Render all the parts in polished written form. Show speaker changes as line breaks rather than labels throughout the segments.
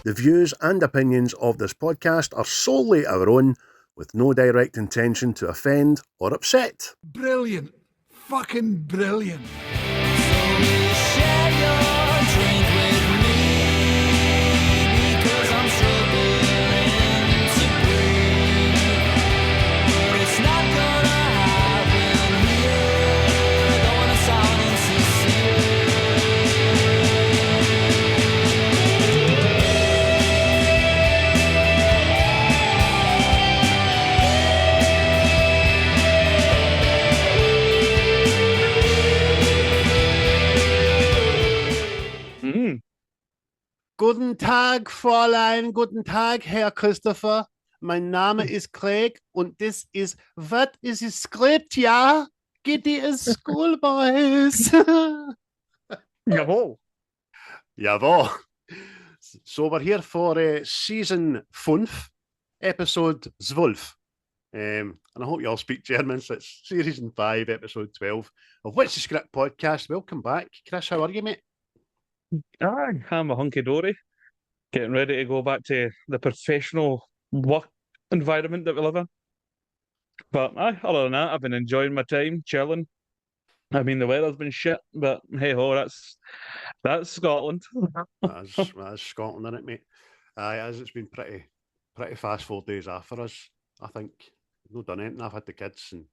The views and opinions of this podcast are solely our own, with no direct intention to offend or upset.
Brilliant. Fucking brilliant.
Guten Tag, Fräulein. Guten Tag, Herr Christopher. Mein Name ist Craig und das ist What is a Script, ja? Get the School Boys.
Jawohl.
Jawohl. So, we're here for season 5, episode 12. And I hope you all speak German, so it's season 5, episode 12 of What's the Script podcast. Welcome back. Chris, how are you, mate?
I'm a hunky-dory, getting ready to go back to the professional work environment that we live in. But other than that, I've been enjoying my time, chilling. I mean, the weather's been shit, but hey-ho, that's Scotland.
That's Scotland, isn't it, mate? As it's been pretty fast 4 days after us, I think. I've not done anything. I've had the kids and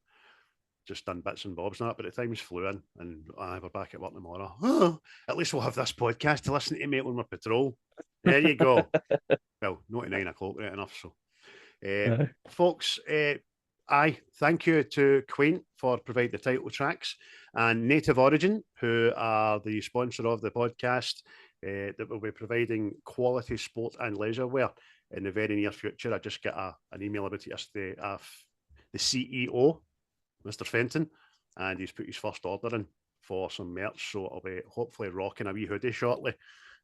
just done bits and bobs and that, but the time's flew in and we're back at work tomorrow. Oh, at least we'll have this podcast to listen to, mate, when we're patrol. There you go. Well, not at 9 o'clock, right enough. So, folks, thank you to Quentin for providing the title tracks, and Native Origin, who are the sponsor of the podcast, that will be providing quality sport and leisure wear in the very near future. I just got an email about it yesterday of the CEO, Mr. Fenton, and he's put his first order in for some merch, so I'll be hopefully rocking a wee hoodie shortly,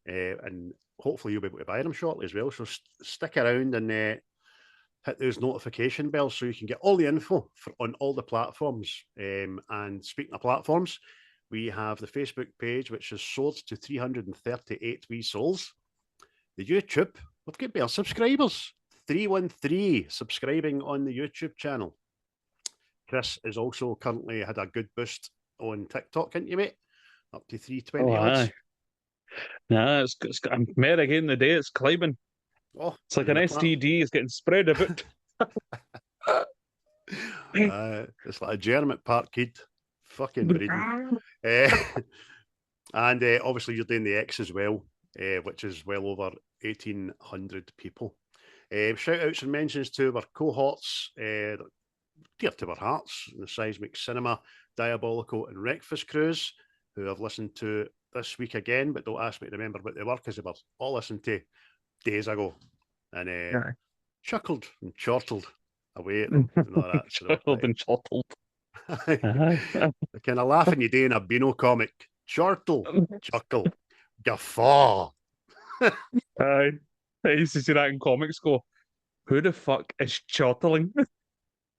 and hopefully you'll be able to buy them shortly as well, so stick around and hit those notification bells so you can get all the info on all the platforms. And speaking of platforms, we have the Facebook page, which has soared to 338 wee souls. The YouTube, we've got better subscribers, 313 subscribing on the YouTube channel. Chris is also currently had a good boost on TikTok, haven't you, mate? Up to 320 odds.
Nah, I'm mad again the day. It's climbing.
Oh,
it's like an STD. It's getting spread about.
It's like a germ at Park Kid. Fucking breeding. And obviously you're doing the X as well, which is well over 1,800 people. Shout outs and mentions to our cohorts, dear to our hearts, the Seismic Cinema, Diabolical and Breakfast Crews, who I've listened to this week again, but don't ask me to remember what they were because they were all listened to days ago, and chuckled and chortled away at them and all that.
Chuckled and chortled.
The kind of laughing you do in a Beano comic. Chortle, chuckle, guffaw.
I used to see that in comics. Go, who the fuck is chortling?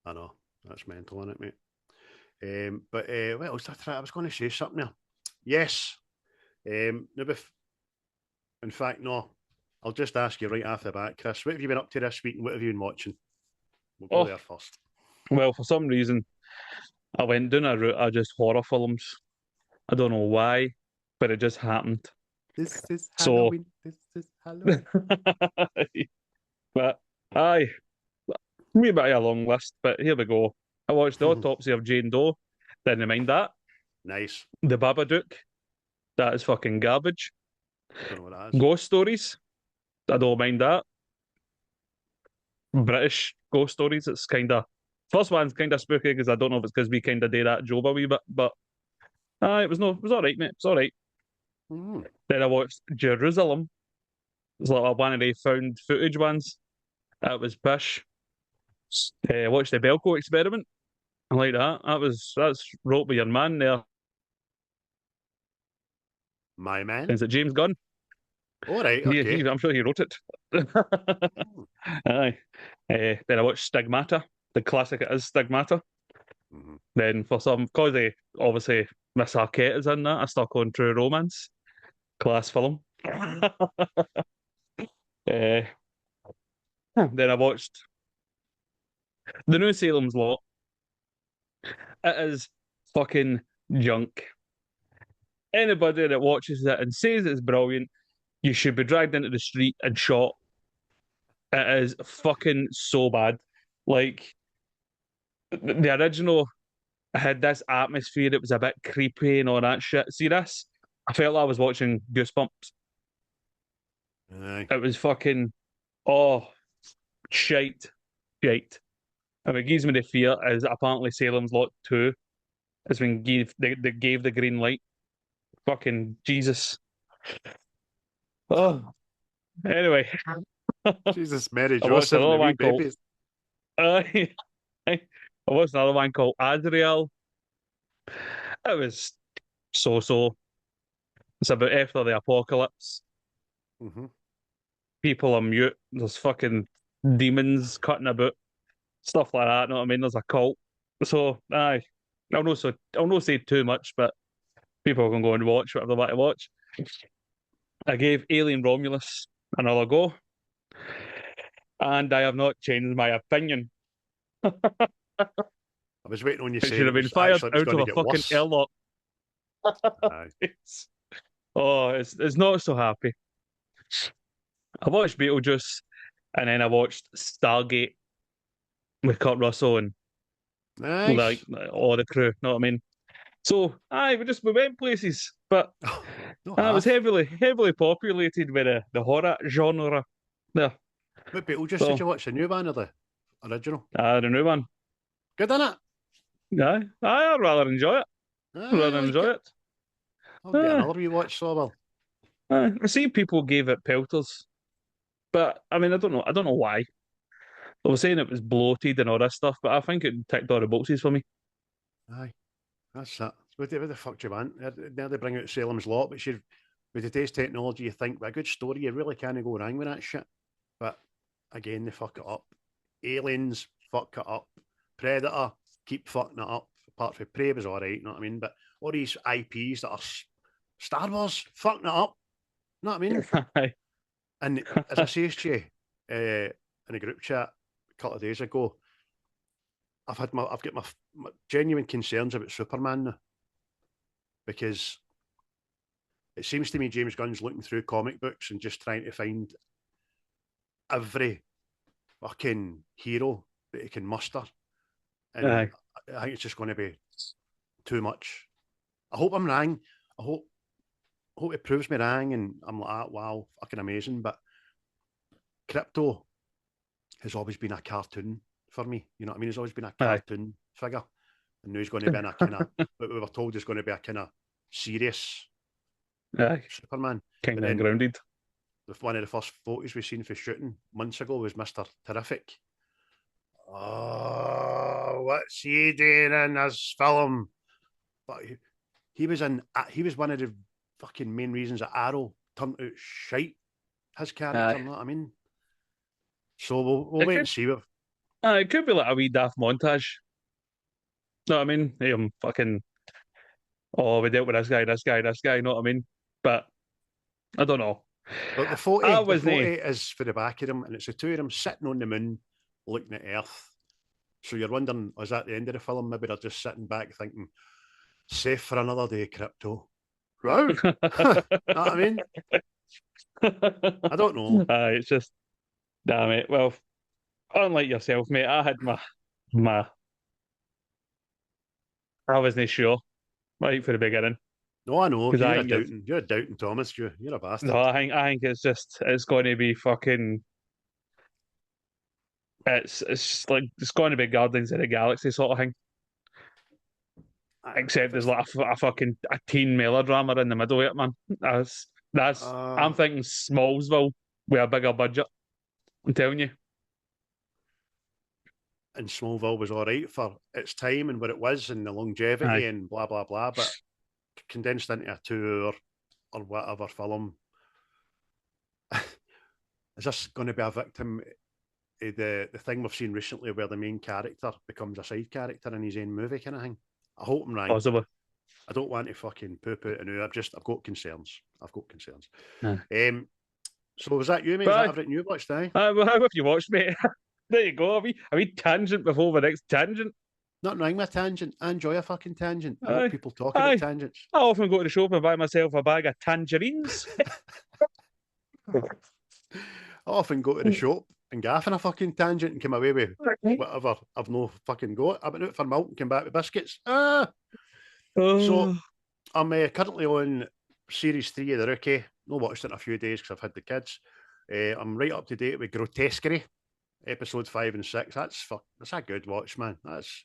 I know, that's mental, isn't it, mate? But what else? I was going to say something there. Yes. In fact, no. I'll just ask you right after the bat, Chris. What have you been up to this week and what have you been watching? We'll go there first.
Well, for some reason, I went down a route of just horror films. I don't know why, but it just happened.
This is Halloween. This is Halloween.
But maybe a long list, but here we go. I watched The Autopsy of Jane Doe. Didn't mind that.
Nice.
The Babadook. That is fucking garbage.
I don't know what that is.
Ghost Stories. I don't mind that. British ghost stories. It's kind of... First one's kind of spooky because I don't know if it's because we kind of do that job a wee bit, but it was all right, mate. It's all right.
Mm.
Then I watched Jerusalem. It's like one of the found footage ones. That was pish. I watched the Belko Experiment. I like that. That's wrote by your man there.
My man?
Is it James Gunn?
All right, okay.
I'm sure he wrote it. Aye. Then I watched Stigmata, the classic it is, Stigmata.
Mm-hmm.
Then for some, because obviously Miss Arquette is in that, I stuck on True Romance. Class film. Uh, then I watched the new Salem's Lot. It is fucking junk. Anybody that watches it and says it's brilliant, you should be dragged into the street and shot. It is fucking so bad. Like the original had this atmosphere, it was a bit creepy and all that shit. See this? I felt like I was watching Goosebumps.
Aye.
It was fucking shite. Shite. And what gives me the fear is apparently Salem's Lot 2 has been they gave the green light. Fucking Jesus. Oh. Anyway.
Jesus, Mary
I watched
Joseph and
another
the wee
one called
babies.
I watched another one called Azrael. It was so. It's about after the apocalypse.
Mm-hmm.
People are mute. There's fucking demons cutting about. Stuff like that, you know what I mean? There's a cult. So aye. I'll not say too much, but people can go and watch whatever they want to watch. I gave Alien Romulus another go, and I have not changed my opinion.
I was waiting on you
It
saying
should have
it
been
was
fired
actually it was
out
going
of
to
a
get
fucking
worse.
airlock.
Aye.
It's not so happy. I watched Beetlejuice, and then I watched Stargate with Kurt Russell and
Nice.
all the crew. Know what I mean? So aye, we went places, but
No
it was
half.
heavily populated with the horror genre there.
What Beetlejuice
So
did you watch? The new one or the original?
the new one.
Good, innit?
I'd rather enjoy it.
Aye,
I'd
I
rather
like
enjoy
it.
it.
I'll get another wee watch, so I will.
I see people gave it pelters, but I mean, I don't know why. They were saying it was bloated and all this stuff, but I think it ticked all the boxes for me.
Aye, that's that. What the fuck do you want? Now they bring out Salem's Lot, but with today's technology, you think with a good story, you really can't go wrong with that shit. But again, they fuck it up. Aliens fuck it up. Predator keep fucking it up. Apart from Prey was alright, you know what I mean? But all these IPs that are Star Wars fucking it up. You know what I mean?
Aye.
And as I says to you in a group chat a couple of days ago, I've got my genuine concerns about Superman now, because it seems to me James Gunn's looking through comic books and just trying to find every fucking hero that he can muster, and
Aye.
I think it's just going to be too much. I hope I'm wrong. I hope it proves me wrong, and I'm like, wow, fucking amazing. But Crypto has always been a cartoon for me. You know what I mean? He's always been a cartoon figure, and now he's going to be in a kind of. But we were told he's going to be a kind of serious Superman.
Kind of grounded.
One of the first photos we've seen for shooting months ago was Mr. Terrific. Oh, what's he doing in this film? But he was one of the fucking main reasons that Arrow turned out shite. His character, you know what I mean? So we'll wait and see.
It could be like a wee daft montage. Know what I mean? Fucking, we dealt with this guy, you know what I mean? But I don't know.
But the photo is for the back of them, and it's the two of them sitting on the moon looking at Earth. So you're wondering, is that the end of the film? Maybe they're just sitting back thinking, safe for another day, Crypto. Right? Know what I mean? I don't know.
It's just, damn it. Well, unlike yourself, mate, I had my I wasn't sure right for the beginning.
No, I know. You're a doubting Thomas. You're a bastard.
No, I think it's going to be fucking. It's going to be Guardians of the Galaxy sort of thing. Except there's like a teen melodrama in the middle of it, man. I'm thinking Smallsville with a bigger budget. I'm telling you.
And Smallville was all right for its time and what it was and the longevity and blah blah blah, but condensed into a 2 hour or whatever film. Is this going to be a victim of the thing we've seen recently where the main character becomes a side character in his own movie kind of thing? I hope I'm right.
Possibly.
I don't want to fucking poop out and I've got concerns. So was that you, mate? Is that everything you watched, eh?
Well, how have you watched, mate? There you go. A wee tangent before the next tangent.
Not knowing my tangent. I enjoy a fucking tangent. I hope
Aye.
people talk about
Aye.
tangents.
I often go to the shop and buy myself a bag of tangerines.
I often go to the shop and gaff in a fucking tangent and come away with whatever I've no fucking got. I've been out for milk and come back with biscuits. So
Oh,
I'm currently on series 3 of The Rookie. Not watched it in a few days because I've had the kids. I'm right up to date with Grotesquerie, episode 5 and 6. That's a good watch, man. That's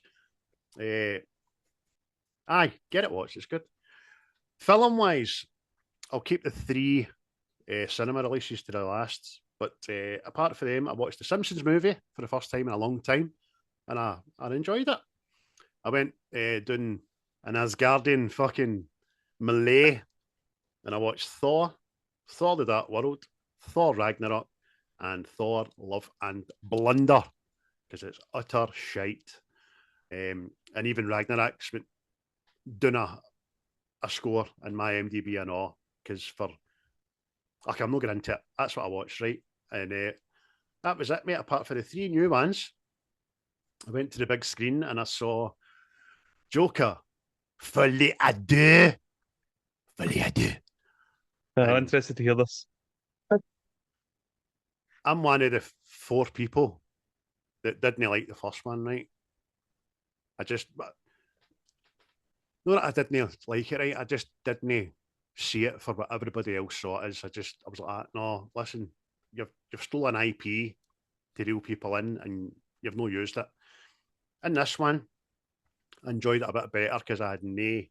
aye, get it watched. It's good. Film wise, I'll keep the 3 cinema releases to the last. But apart from them, I watched the Simpsons movie for the first time in a long time, and I enjoyed it. I went doing an Asgardian fucking melee, and I watched Thor, Thor: The Dark World, Thor: Ragnarok, and Thor: Love and Blunder, because it's utter shite. And even Ragnarok's doing a score in my ImDb and all, because for okay, I'm not going into it. That's what I watched, right? And that was it, mate. Apart from the 3 new ones, I went to the big screen and I saw Joker, Folie à Deux. Folie à Deux.
I'm interested to hear this.
I'm one of the 4 people that didn't like the first one, right? Not that I didn't like it, right? I just didn't see it for what everybody else saw it as. I was like, no, listen, you've stolen IP to reel people in and you've not used it. In this one, I enjoyed it a bit better because I had no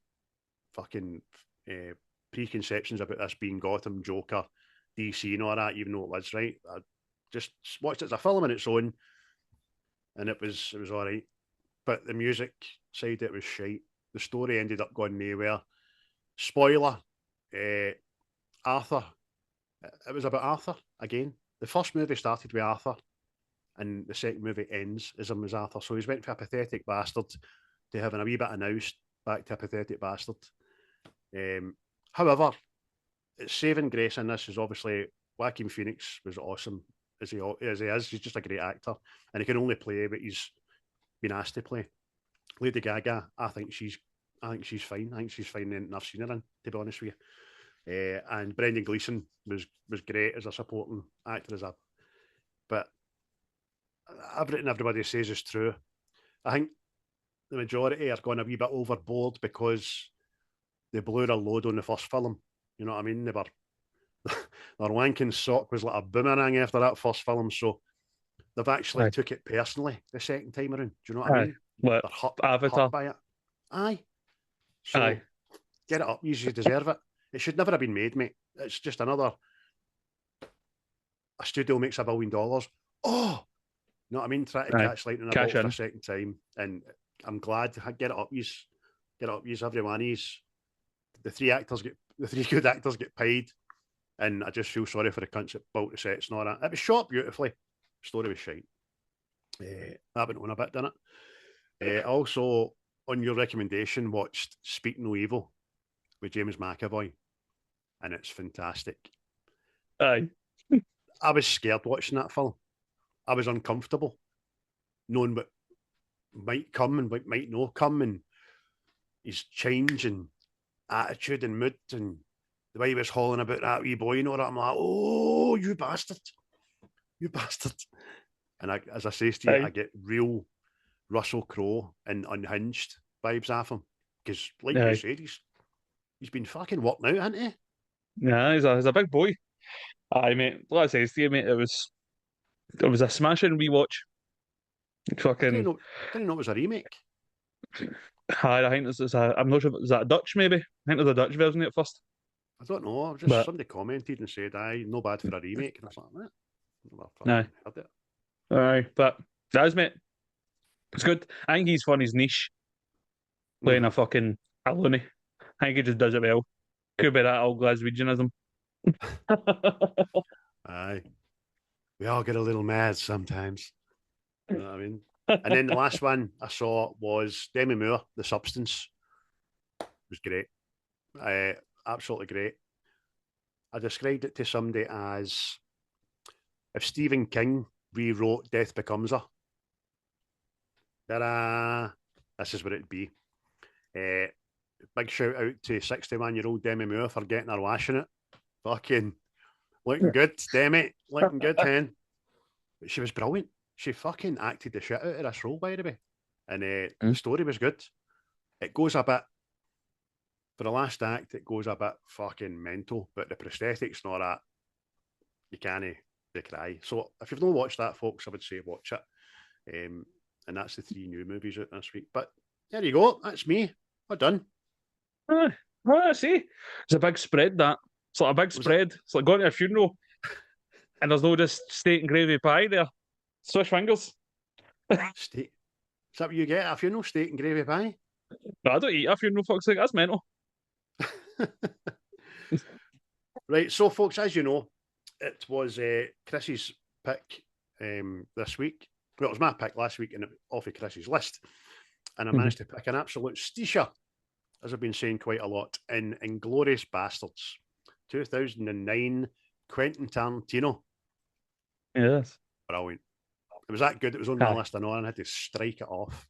fucking preconceptions about this being Gotham, Joker, DC and all that, even though it was, right? I just watched it as a film on its own and it was all right. But the music side, it was shite. The story ended up going nowhere. Spoiler, Arthur. It was about Arthur again. The first movie started with Arthur and the second movie ends as him as Arthur. So he's went from a pathetic bastard to having a wee bit of nous back to a pathetic bastard. However, it's saving grace in this is obviously Joaquin Phoenix was awesome as he is. He's just a great actor and he can only play what he's been asked to play. Lady Gaga, I think she's fine. I think she's fine in I've seen her in, to be honest with you. And Brendan Gleeson was great as a supporting actor but everything everybody says is true. I think the majority are going a wee bit overboard because they blew their load on the first film. You know what I mean? They were their wanking sock was like a boomerang after that first film, so they've actually took it personally the second time around. Do you know what I mean?
What?
They're
Avatar?
hurt by it. Aye. So get it up, you deserve it. It should never have been made, mate. It's just another. A studio makes $1 billion. Oh, you know what I mean? Try to catch lightning in a bottle for a second time, and I'm glad to get it up. Everyone. The 3 good actors get paid, and I just feel sorry for the cunts that built the sets and all that. It was shot beautifully. The story was shite. That went on a bit, didn't it? Also, on your recommendation, watched Speak No Evil with James McAvoy, and it's fantastic.
Aye.
I was scared watching that film. I was uncomfortable, knowing what might come and what might not come, and his change and attitude and mood, and the way he was hauling about that wee boy, you know, I'm like, oh, you bastard. And as I say to you, I get real Russell Crowe and Unhinged vibes off him. Because, like you said, he's been fucking working out, hasn't he?
Yeah, he's a big boy. Aye, mate. Like I said to you, mate, it was a smashing rewatch. Fucking.
Didn't know it was a remake.
I think I'm not sure if it was that Dutch, maybe. I think there's a Dutch version of it first.
I don't know. Somebody commented and said, aye, no bad for a remake. And I was like,
Aye.
Heard it.
Aye, but that is, mate. It's good. I think he's found his niche playing a fucking loony. I think he just does it well. Could be that old Glaswegianism.
Aye. We all get a little mad sometimes. You know what I mean? And then the last one I saw was Demi Moore, The Substance. It was great. Absolutely great. I described it to somebody as if Stephen King rewrote Death Becomes Her, this is what it'd be. Big shout out to 61-year-old Demi Moore for getting her wash in it. Fucking looking good, Demi. Looking good, hen. But she was brilliant. She fucking acted the shit out of this role, by the way. And the story was good. It goes a bit, for the last act, it goes a bit fucking mental, but the prosthetics and all that, you can't cry. So if you've not watched that, folks, I would say watch it. And that's the 3 new movies out this week. But there you go. That's me. We're done.
I see. It's a big spread, that. It's like a big spread. It's like going to a funeral and there's no just steak and gravy pie there. Swish fingers.
Steak. Is that what you get at a funeral? Steak and gravy pie?
No, I don't eat a funeral, fuck's sake. That's mental.
Right, so folks, as you know, it was Chris's pick this week. Well, it was my pick last week and off of Chris's list. And I managed to pick an absolute steesher, as I've been saying quite a lot, in Inglorious Basterds, 2009, Quentin Tarantino.
Yes.
Brilliant. It was that good. It was on my list, I know, and I had to strike it off.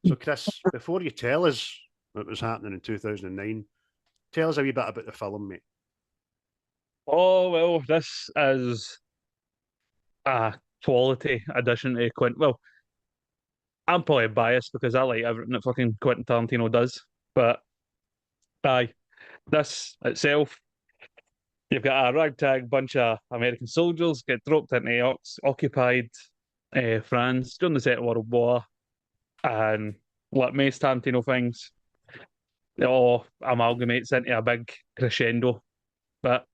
So, Chris, before you tell us what was happening in 2009, tell us a wee bit about the film, mate.
Oh, well, this is a quality addition to Quentin. Well, I'm probably biased because I like everything that fucking Quentin Tarantino does. But, aye, this itself, you've got a ragtag bunch of American soldiers get dropped into occupied France during the Second World War, and like most Tarantino things, it all amalgamates into a big crescendo. But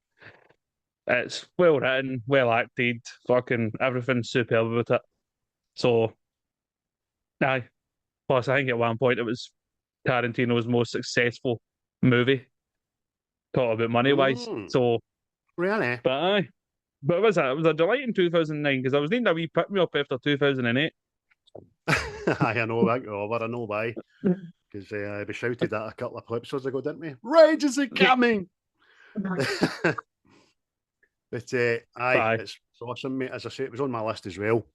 it's well written, well acted, fucking everything's superb about it. So, aye. Plus, I think at one point it was Tarantino's most successful movie. Talk about money wise. So,
really?
But aye. But it was a delight in 2009 because I was needing a wee pick me up after 2008.
I know that over, I know why. Because we shouted that a couple of episodes ago, didn't we? Rage is it coming! But aye, it's awesome, mate. As I say, it was on my list as well.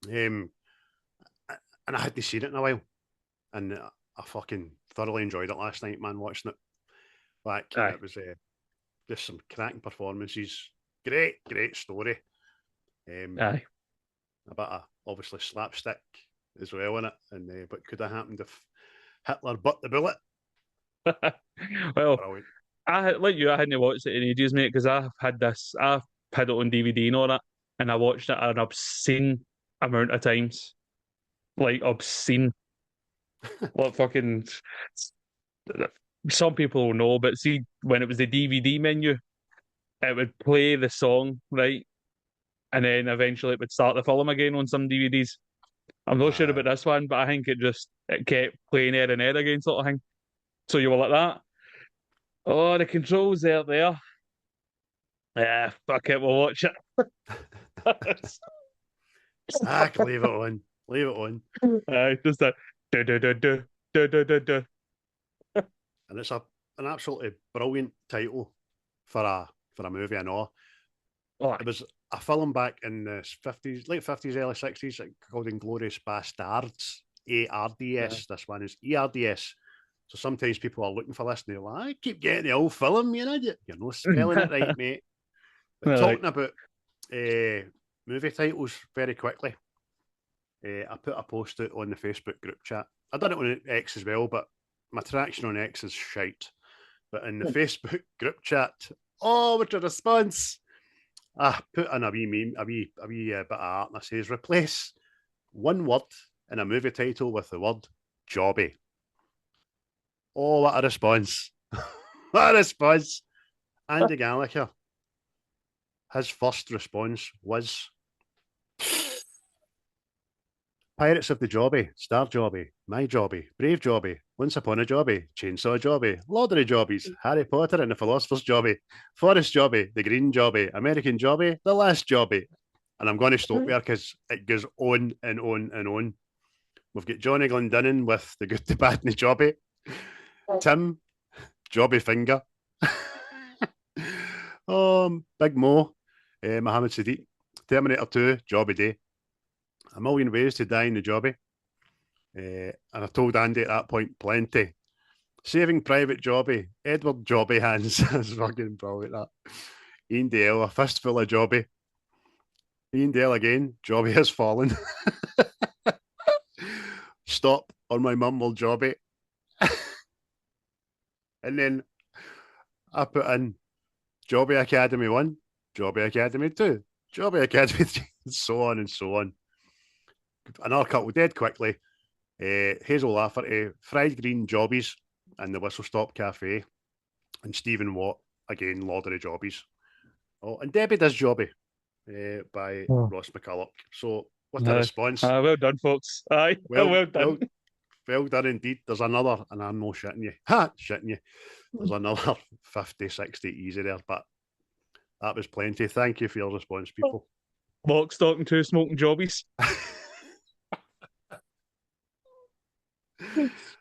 And I hadn't seen it in a while. And I fucking thoroughly enjoyed it last night, man, watching it. Like, it was just some cracking performances. Great story.
Aye.
A bit of, obviously, slapstick as well in it. And what could have happened if Hitler butt the bullet?
Well,
brilliant.
Like you, I hadn't watched it in ages, mate, because I've had it on DVD and all that, and I watched it an obscene amount of times. Like, obscene. Like, fucking... Some people will know, but see, when it was the DVD menu, it would play the song, right? And then eventually it would start the film again on some DVDs. I'm not sure about this one, but I think it kept playing air and air again, sort of thing. So you were like that. Oh, the controls there. Yeah, fuck it, we'll watch it.
Leave it on. Leave it on.
Just a do.
And it's an absolutely brilliant title for a movie, I know. It was a film back in the 50s, late 50s, early 60s, called Inglorious Basterds. ARDS. Yeah. This one is ERDS. So sometimes people are looking for this and they're like, I keep getting the old film, you idiot. You're not spelling it right, mate. But talking about movie titles very quickly, I put a post out on the Facebook group chat. I done it on X as well, but my traction on X is shite. But in the Facebook group chat, what's your response? I put in a wee meme, a wee bit of art, and I says, replace one word in a movie title with the word jobby. Oh, what a response. What a response. Andy Gallagher, his first response was Pirates of the Jobby, Star Jobby, My Jobby, Brave Jobby, Once Upon a Jobby, Chainsaw Jobby, Lord of the Jobbies, Harry Potter and the Philosopher's Jobby, Forest Jobby, The Green Jobby, American Jobby, The Last Jobby. And I'm going to stop there because it goes on and on and on. We've got Johnny Glendinning with The Good, the Bad and the Jobby. Tim, Jobby Finger. Big Mo, Mohammed Sadiq, Terminator 2, Jobby Day. A million ways to die in the Jobby. And I told Andy at that point, plenty. Saving Private Jobby, Edward Jobby Hands. That's fucking brilliant, that. Ian Dale, a fistful of Jobby. Ian Dale again, Jobby has fallen. Stop, or my mum will Jobby. And then I put in Jobby Academy 1, Jobby Academy 2, Jobby Academy 3, and so on and so on. Another couple dead quickly. Hazel Lafferty, Fried Green Jobbies in the Whistle Stop Cafe, and Stephen Watt, again, Lord of the Jobbies. Oh, and Debbie Does Jobby by Ross McCulloch. So, what a response.
Well done, folks. Aye, well done.
Well done indeed. There's another, and I'm no shitting you. Ha! Shitting you. There's another 50, 60 easy there, but that was plenty. Thank you for your response, people.
Lock, stock, and two smoking jobbies.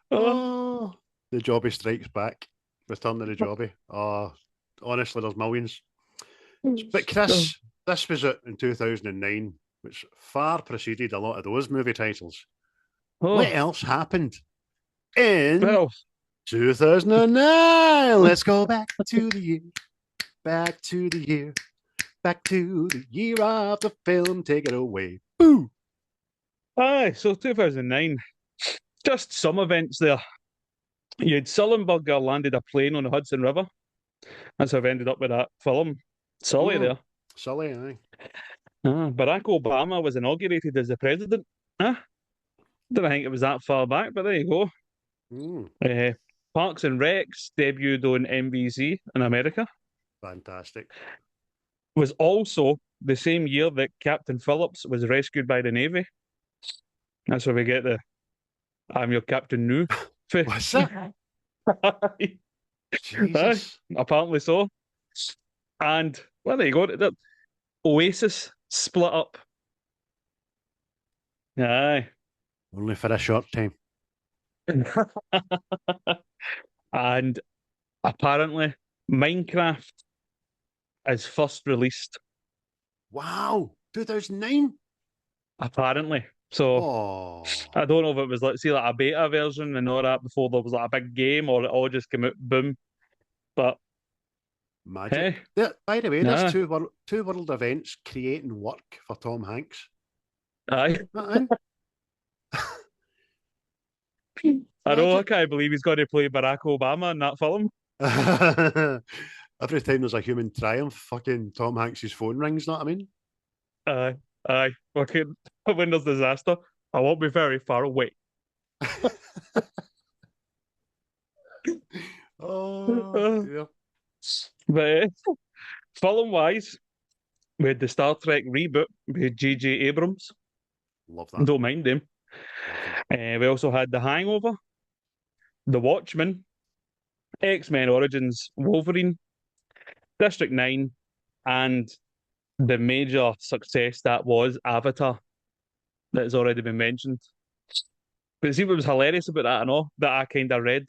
Oh, the Jobby strikes back. Return to the Jobby. Oh, honestly, there's millions. But Chris, this was out in 2009, which far preceded a lot of those movie titles. What else happened in 2009? Let's go back to the year. Back to the year. Back to the year of the film. Take it away. Boo!
Aye, so 2009. Just some events there. You had Sullenberger landed a plane on the Hudson River. That's how I've ended up with that film. Sully there.
Sully, aye.
Barack Obama was inaugurated as the president. Didn't think it was that far back, but there you go. Parks and Recs debuted on NBC in America.
Fantastic.
Was also the same year that Captain Phillips was rescued by the Navy. That's where we get the I'm your Captain New.
What's that? Jesus.
Apparently so. And, well, there you go. The Oasis split up. Aye.
Only for a short time.
And apparently, Minecraft is first released.
Wow. 2009?
Apparently. So, I don't know if it was, like a beta version and all that before there was a big game, or it all just came out boom. But
magic. Hey, by the way, there's two world events creating work for Tom Hanks.
Aye. I know, I can't believe he's going to play Barack Obama in that film.
Every time there's a human triumph, fucking Tom Hanks' phone rings, know what I mean?
Aye. Fucking, when there's disaster, I won't be very far away.
Yeah.
But film-wise, we had the Star Trek reboot with J.J. Abrams.
Love that.
Don't mind him. We also had The Hangover, The Watchmen, X-Men Origins Wolverine, District 9, and the major success that was Avatar, that has already been mentioned. But see what was hilarious about that and all, that I kind of read?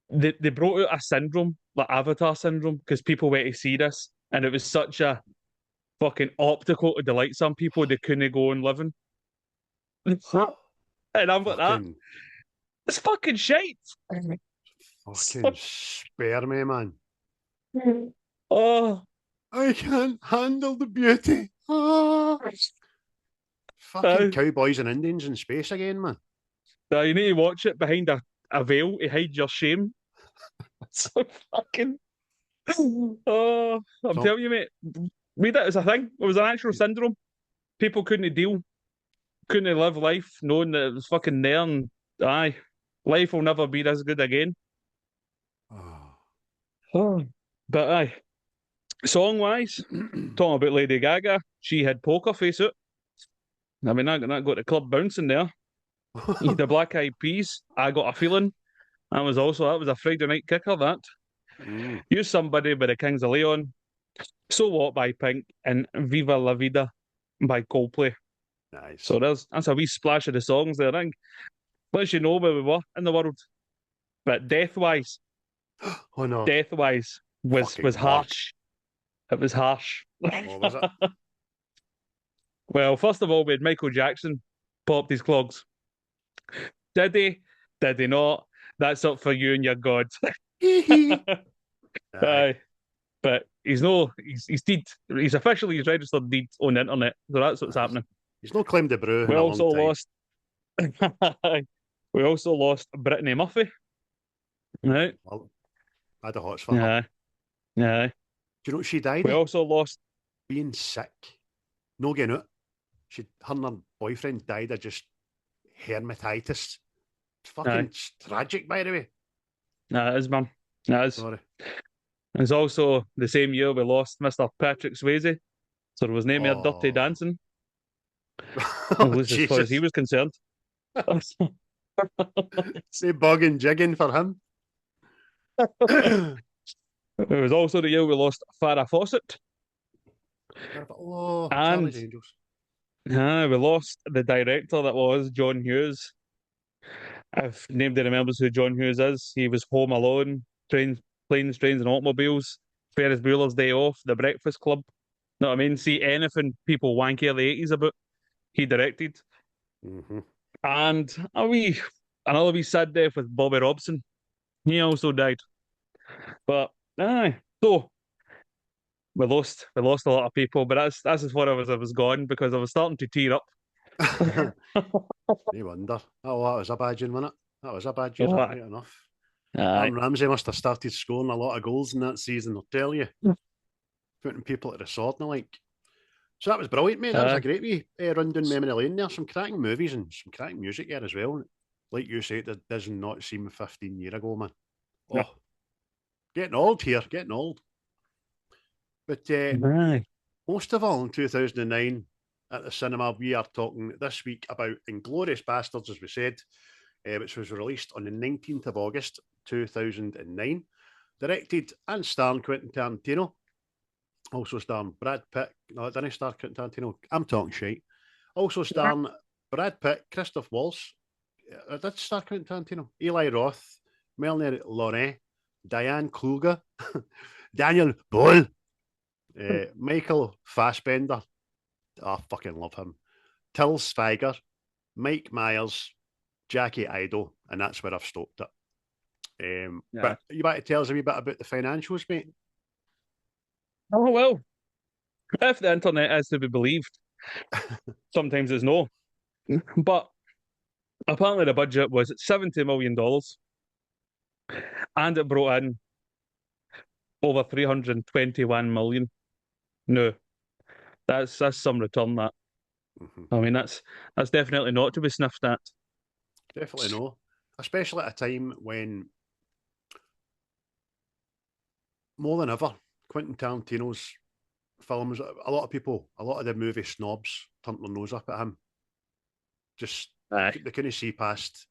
They brought out a syndrome, like Avatar syndrome, because people went to see this, and it was such a fucking optical to delight some people, they couldn't go on living. And I'm like that. It's fucking shite.
Fucking spare me, man.
Oh,
I can't handle the beauty. Fucking cowboys and Indians in space again, man.
You need to watch it behind a veil to hide your shame. So fucking. Oh, I'm telling you, mate. Read it as a thing. It was an actual syndrome. People couldn't live life knowing that it was fucking there, and life will never be this good again. But aye, song wise, talking about Lady Gaga, she had Poker Face out. I mean, I got the club bouncing there. The Black Eyed Peas, I Got a Feeling. That was a Friday night kicker, that. Use Somebody by the Kings of Leon. So What by Pink, and Viva La Vida by Coldplay.
Nice.
So that's a wee splash of the songs there, I think. Lets you know where we were in the world. But death-wise,
oh no.
Death-wise was harsh. It was harsh.
What was it?
Well, first of all, we had Michael Jackson popped his clogs. Did he? Did he not? That's up for you and your gods.
Aye.
Aye. But he's deed. He's officially he's registered deed on the internet. So that's what's happening.
He's no claimed to brew in
We
a
also
long time.
lost we also lost Brittany Murphy. Right?
Well, I had a hots for her.
Yeah. Yeah.
Do you know what she died
We
of?
also lost
Being sick. No getting out. Her and her boyfriend died of just hermetitis. It's fucking tragic, by the way.
it is, man. It is.
Sorry.
It's also the same year we lost Mr. Patrick Swayze. So there was no more Dirty
Oh.
Dancing. At
Oh,
least as far as he
Jesus.
was concerned.
Say bogging jigging for him.
It was also the year we lost Farrah Fawcett.
Oh,
And
Charlie's Angels.
we lost the director that was John Hughes. If nobody remembers who John Hughes is, he was Home Alone, Planes, Trains and Automobiles, Ferris Bueller's Day Off, The Breakfast Club. Know what I mean? See anything people wanky of the 80s about, he directed.
Mm-hmm.
And another wee sad death with Bobby Robson. He also died. But so we lost a lot of people, but that's as far as I was gone because I was starting to tear up.
No wonder. Oh, that was a bad year, wasn't it? That was a bad year, right enough.
Aye.
Ramsey must have started scoring a lot of goals in that season, I'll tell you. Putting people to the sword and the like. So that was brilliant, mate. That was a great wee run down memory lane there. Some cracking movies and some cracking music there as well. Like you said, it does not seem 15 years ago, man. Oh, getting old here, getting old. But most of all, in 2009, at the cinema, we are talking this week about Inglorious Basterds, as we said, which was released on the 19th of August, 2009. Directed and starring Quentin Tarantino. Also starring Brad Pitt. No, it didn't star Quentin Tarantino. I'm talking shite. Also starring Brad Pitt, Christoph Waltz. It did star Quentin Tarantino. Eli Roth, Melanie, Laurent, Diane Kruger, Daniel Bruhl, Michael Fastbender. I fucking love him. Till Sweiger, Mike Myres, Jackie Idle, and that's where I've stopped it. But you about to tell us a wee bit about the financials, mate?
Oh, well, if the internet is to be believed, sometimes it's no. But apparently the budget was $70 million and it brought in over 321 million. No, that's some return, that. I mean, that's definitely not to be sniffed at.
Definitely no. Especially at a time when, more than ever, Quentin Tarantino's films, a lot of the movie snobs turned their nose up at him. Just, they couldn't see past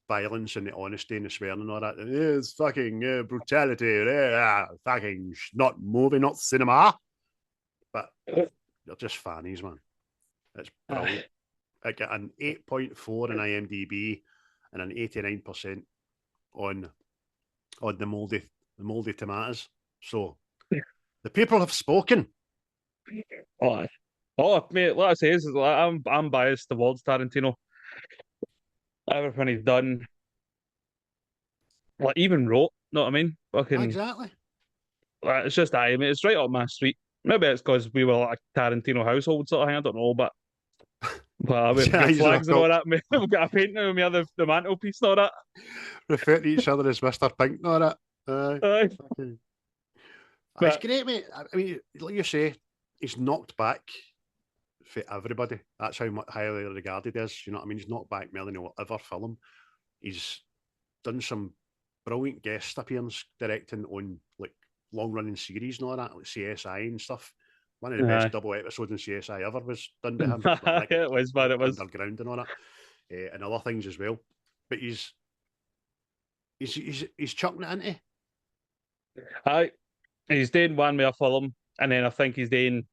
violence and the honesty and the swearing and all that. It's fucking brutality, fucking not movie, not cinema. But they're just fannies, man. It's brilliant. It got an 8.4 in IMDb and an 89% on the mouldy tomatoes. So the people have spoken. Mate, like I say, I'm biased towards Tarantino. Everything he's done, like even Roth, know what I mean? Fucking exactly.
It's just I mean, it's right up my street. Maybe it's because we were like a Tarantino household sort of thing. I don't know, but we've got flags and all that. We've got a painting of me on the mantelpiece and all that.
Refer to each other as Mr. Pink and all that. It's great, mate. I mean, like you say, he's knocked back for everybody. That's how highly regarded he is. You know what I mean? He's knocked back Melanie will ever film. He's done some brilliant guest appearance directing on like long-running series and all that, like CSI and stuff. One of the best double episodes in CSI ever was done by him. Like,
it was, but it was
Underground and all that, and other things as well. But he's chucking it into.
He's doing one with a film, and then I think he's doing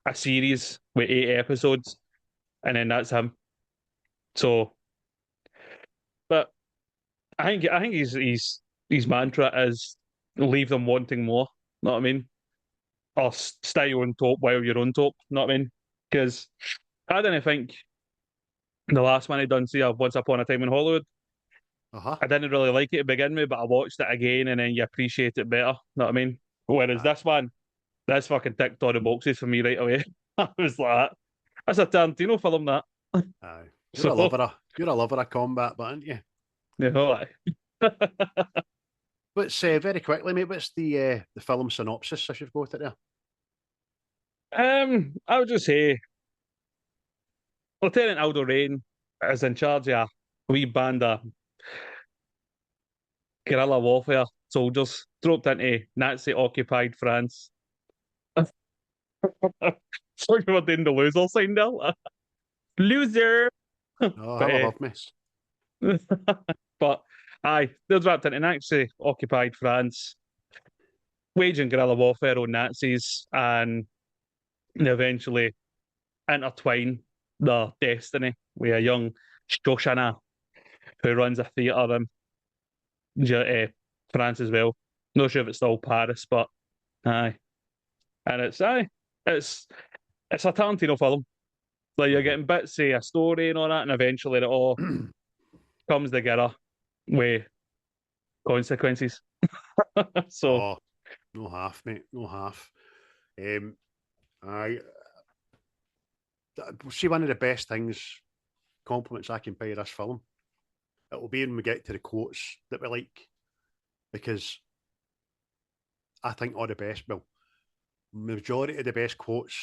a series with 8 episodes, and then that's him. So, but I think his mantra is leave them wanting more. Know what I mean? or stay on top while you're on top. You know what I mean? Because I didn't think the last one he done, see, Once Upon a Time in Hollywood,
Uh-huh.
I didn't really like it to begin with, but I watched it again and then you appreciate it better. Know what I mean? Whereas
Aye.
this one, this fucking ticked all the boxes for me right away. I was like, that's a Tarantino film, that.
Aye.
So,
You're a lover of combat, but aren't you?
you know, like,
What's very quickly, mate, what's the film synopsis if you've got it there?
I would just say Lieutenant Aldo Rain is in charge of a wee band of guerrilla warfare soldiers dropped into Nazi-occupied France. So you were doing the loser sign there. Loser!
Oh,
But,
hell above me.
but aye, they're dropped into Nazi-occupied France, waging guerrilla warfare on Nazis, and they eventually intertwine their destiny with a young Shosanna who runs a theatre in France as well. Not sure if it's still Paris, but aye. And it's it's a Tarantino film. Like you're getting bits of a story and all that, and eventually it all comes together with consequences. So
Oh, no half, mate. No half. I see one of the best things, compliments I can pay this film. It will be when we get to the quotes that we like, because I think all the best, well, majority of the best quotes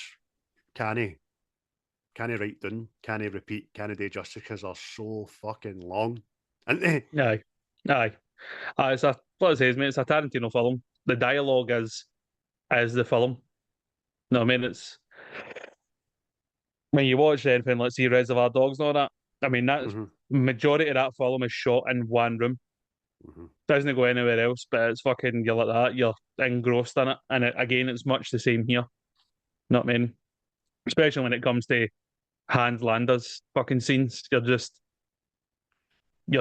can't write down, can't repeat, can't do justice because they're so fucking long. And
aye, aye. It's a what it says, mate. It's a Tarantino film. The dialogue is the film. No, I mean it's when you watch anything, let's see Reservoir Dogs and all that. I mean that's majority of that film is shot in one room. Doesn't go anywhere else, but it's fucking you're like that. You're engrossed in it, and again, it's much the same here. Not I mean, especially when it comes to Hans Lander's fucking scenes. You're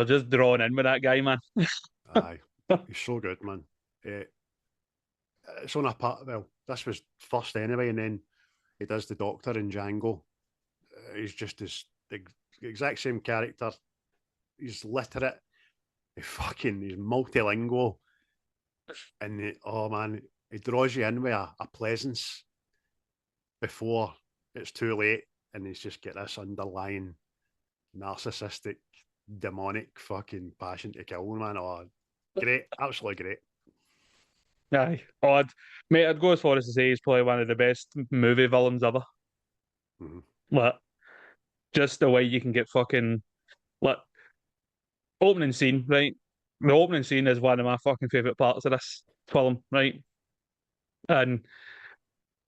just drawn in with that guy, man.
Aye, he's so good, man. It's on a part. Well, this was first anyway, and then he does the Doctor in Django. He's just the exact same character. He's literate. He's multilingual, and oh man, he draws you in with a presence before it's too late, and he's just got this underlying narcissistic, demonic fucking passion to kill, man. Oh, great, absolutely great.
Aye, mate, I'd go as far as to say he's probably one of the best movie villains ever. Like, just the way you can get fucking like opening scene, right? The opening scene is one of my fucking favourite parts of this film, right? And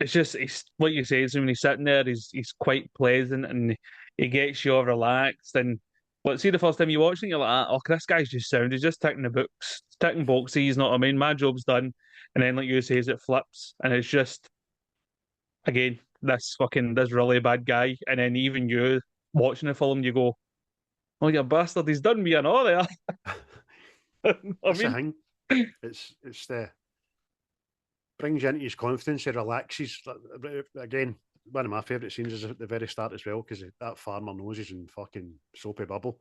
it's just it's what you say is when he's sitting there, he's quite pleasant and he gets you all relaxed. And let's see the first time you watch it, you're like, oh, this guy's just sound. He's just ticking the books, ticking boxes. You know what I mean? My job's done. And then, like you say, it flips, and it's just again this really bad guy. And then even you watching the film, you go, "Oh, you bastard! He's done me and all there."
That's the thing. It's the brings you into his confidence. He relaxes. Again, one of my favourite scenes is at the very start as well, because that farmer knows he's in fucking soapy bubble,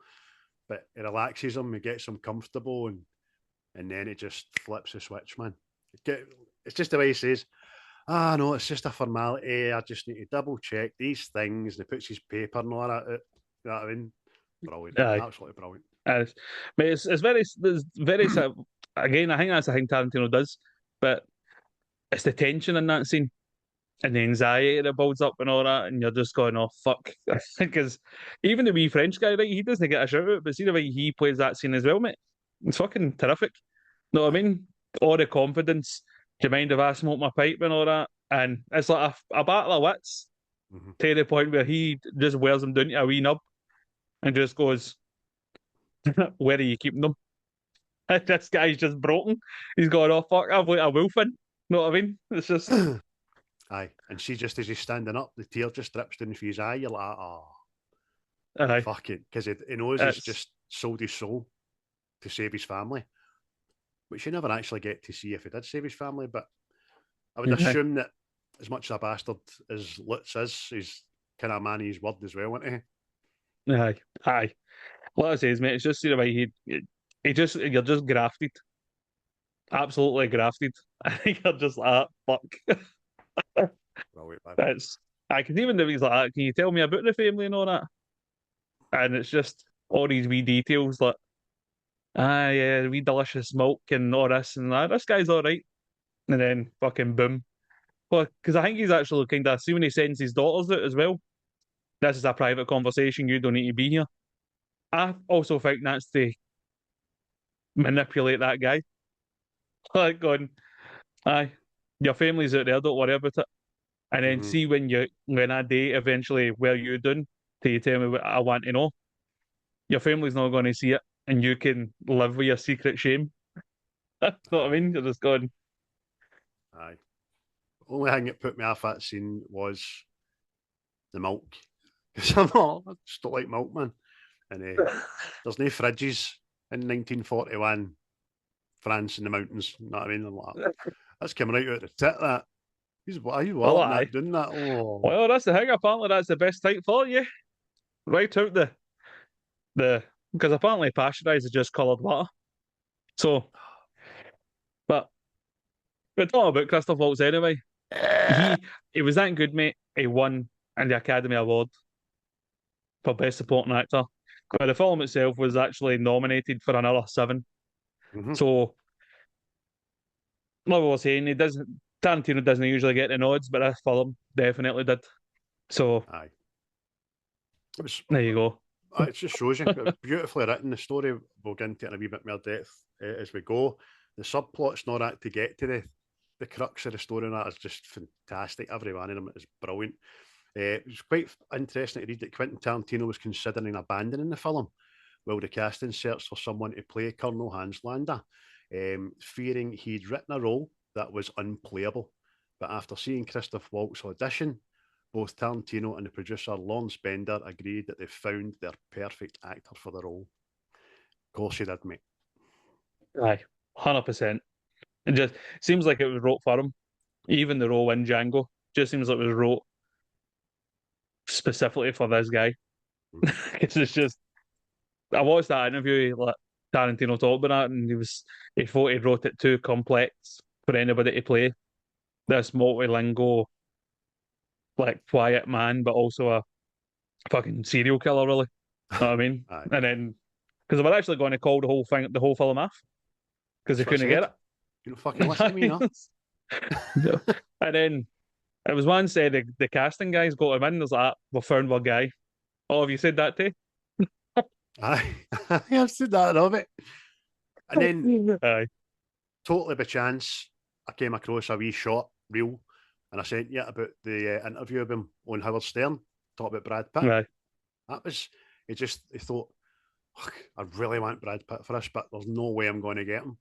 but it relaxes him. He gets him comfortable, and then it just flips the switch, man. It's just the way he says, no, it's just a formality. I just need to double check these things. And he puts his paper and all that. You know what I mean? Brilliant.
Aye.
Absolutely brilliant.
Mate, it's very again, I think that's the thing Tarantino does, but it's the tension in that scene and the anxiety that builds up and all that, and you're just going, oh fuck. Because even the wee French guy, right, he doesn't get a shout out, but see the way he plays that scene as well, mate. It's fucking terrific. Know what I mean? All the confidence. Do you mind if I smoke my pipe and all that? And it's like a battle of wits to the point where he just wears them down to a wee nub and just goes, where are you keeping them? This guy's just broken. He's going, oh fuck, I've like a wolf in. Know what I mean? It's just
aye. And see, just as he's standing up, the tear just drips down for his eye. You're like,
aye.
fuck it. Because he knows he's just sold his soul to save his family, which you never actually get to see if he did save his family. But I would assume that as much of a bastard as Lutz is, he's kind of a man of his word as well, isn't he?
Aye. What I say is, mate, it's just the way you're just grafted. Absolutely grafted. I think you're just like, fuck.
Well, wait, man.
That's, I can even do things like that. Can you tell me about the family and all that? And it's just all these wee details like, yeah, wee delicious milk and all this and that. This guy's all right. And then fucking boom. Well, because I think he's actually kind of, see when he sends his daughters out as well, this is a private conversation, you don't need to be here. I also think that's to manipulate that guy. Like going, aye, your family's out there, don't worry about it. And then see when I date eventually where you doing, till you tell me what I want to know. Your family's not going to see it, and you can live with your secret shame. That's what I mean. You're just going,
Aye. The only thing that put me off that scene was the milk. Because I just don't like milk, man. And there's no fridges in 1941 France in the mountains. You know what I mean? I'm like, that's coming right out of the tit, that. Are you doing that? Oh.
Well, that's the thing. Apparently, that's the best type for you. Right out the because apparently pasteurized is just coloured water. So, but talking about Christoph Waltz anyway. He was that good, mate. He won the Academy Award for Best Supporting Actor. But the film itself was actually nominated for another 7. So, like I was saying, Tarantino doesn't usually get the nods, but this film definitely did. So,
aye.
There you go.
It just shows you. It was beautifully written. The story, we'll get into it in a wee bit more depth as we go. The subplot's not that to get to the crux of the story, and that is just fantastic. Every one of them is brilliant. It was quite interesting to read that Quentin Tarantino was considering abandoning the film while the casting searched for someone to play Colonel Hanslander, fearing he'd written a role that was unplayable. But after seeing Christoph Waltz audition, both Tarantino and the producer Laurent Bender agreed that they found their perfect actor for the role. Of course you did, mate.
Aye, 100%. It just seems like it was wrote for him. Even the role in Django just seems like it was wrote specifically for this guy. It's just, I watched that interview, like Tarantino talked about that, and he thought he wrote it too complex for anybody to play. This multilingual, like quiet man, but also a fucking serial killer, really. You know what I mean?
Aye.
And then, because they were actually going to call the whole film off because they couldn't get it.
You don't fucking listen to me, no?
And then it was one said the casting guys got him in. There's like, we found one guy. Oh, have you said that too?
Aye, I've said that of it. And then,
Aye.
totally by chance, I came across a wee short reel, and I sent you about the interview of him on Howard Stern, talk about Brad Pitt.
Aye.
That was, he thought, I really want Brad Pitt for this, but there's no way I'm going to get him.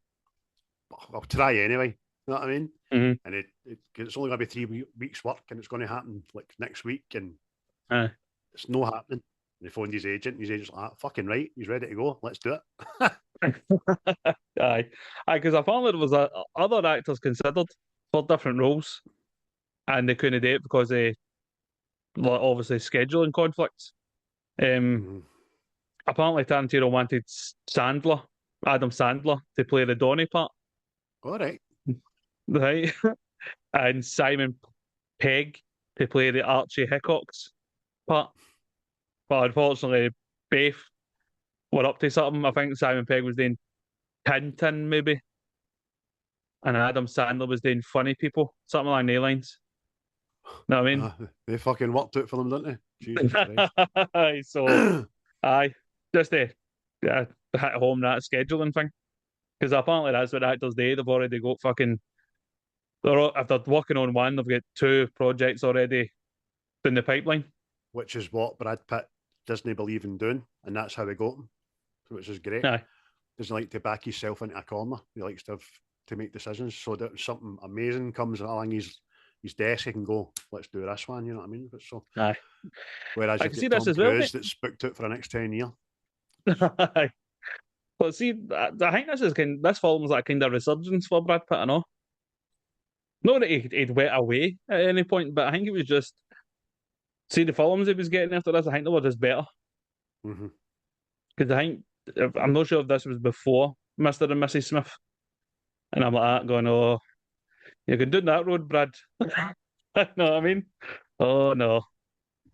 But I'll try anyway. You know what I mean?
Mm-hmm.
And it's only going to be 3 weeks' work, and it's going to happen like next week, and it's no happening. And he phoned his agent, and his agent's like, fucking right, he's ready to go, let's do it.
Aye, because I found there was other actors considered for different roles, and they couldn't do it because of obviously scheduling conflicts. Apparently, Tarantino wanted Adam Sandler, to play the Donnie part.
All right.
Right. And Simon Pegg to play the Archie Hickox part. But unfortunately, both were up to something. I think Simon Pegg was doing Tintin, maybe. And Adam Sandler was doing Funny People, something along those lines. Know what I mean?
They fucking worked out for them, didn't they? Jesus Christ.
So, aye, just to hit home that scheduling thing. Because apparently that's what actors do. They've already got fucking... if they're working on one, they've got 2 projects already in the pipeline.
Which is what Brad Pitt doesn't believe in doing, and that's how he got him, which is great.
Aye.
Doesn't like to back himself into a corner. He likes to make decisions. So that something amazing comes along his desk, he can go, let's do this one, you know what I mean? But so,
aye.
Whereas
I
you
can see
get
this
Tom
as well,
Cruise that's booked out for the next 10 years.
Aye. But see, I think this film's like kind of resurgence for Brad Pitt, I know. not that he'd went away at any point, but I think it was just see the films he was getting after this. I think they were just better
Mm-hmm.
because I think I'm not sure if this was before Mr. and Mrs. Smith, and I'm like that going, oh, you can do that road, Brad. know what I mean? Oh no,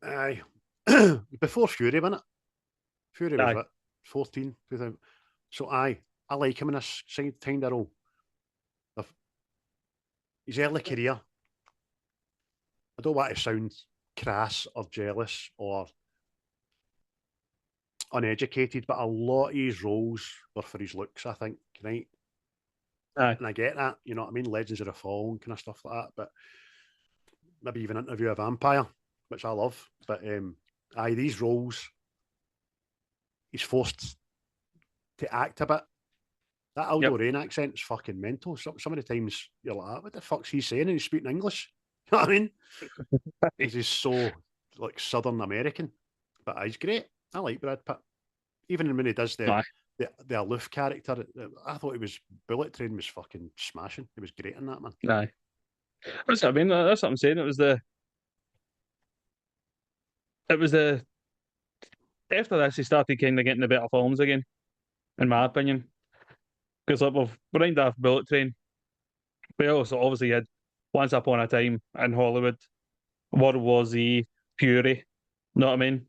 Aye. Before Fury, wasn't it? Fury was
aye,
what? 14, 2000. So I like him in this kind of role. His early career, I don't want to sound crass or jealous or uneducated, but a lot of his roles were for his looks, I think, right?
aye,
And I get that, you know what I mean? Legends of the Fall and kind of stuff like that. But maybe even Interview a Vampire, which I love. But these roles, he's forced to act a bit. That
yep,
Aldo Rain accent's fucking mental. Some of the times you're like, what the fuck's he saying? And he's speaking English. You know what I mean? Because he's so like Southern American. But he's great. I like Brad Pitt. Even when he does
aye,
the aloof character, I thought he was Bullet Train was fucking smashing. He was great in that, man.
aye. That's what I mean. That's what I'm saying. It was the after this he started kind of getting the better films again, in my opinion. Because like we've rhymed off Bullet Train, we also obviously had Once Upon a Time in Hollywood, World War Z, Fury. Know what I mean?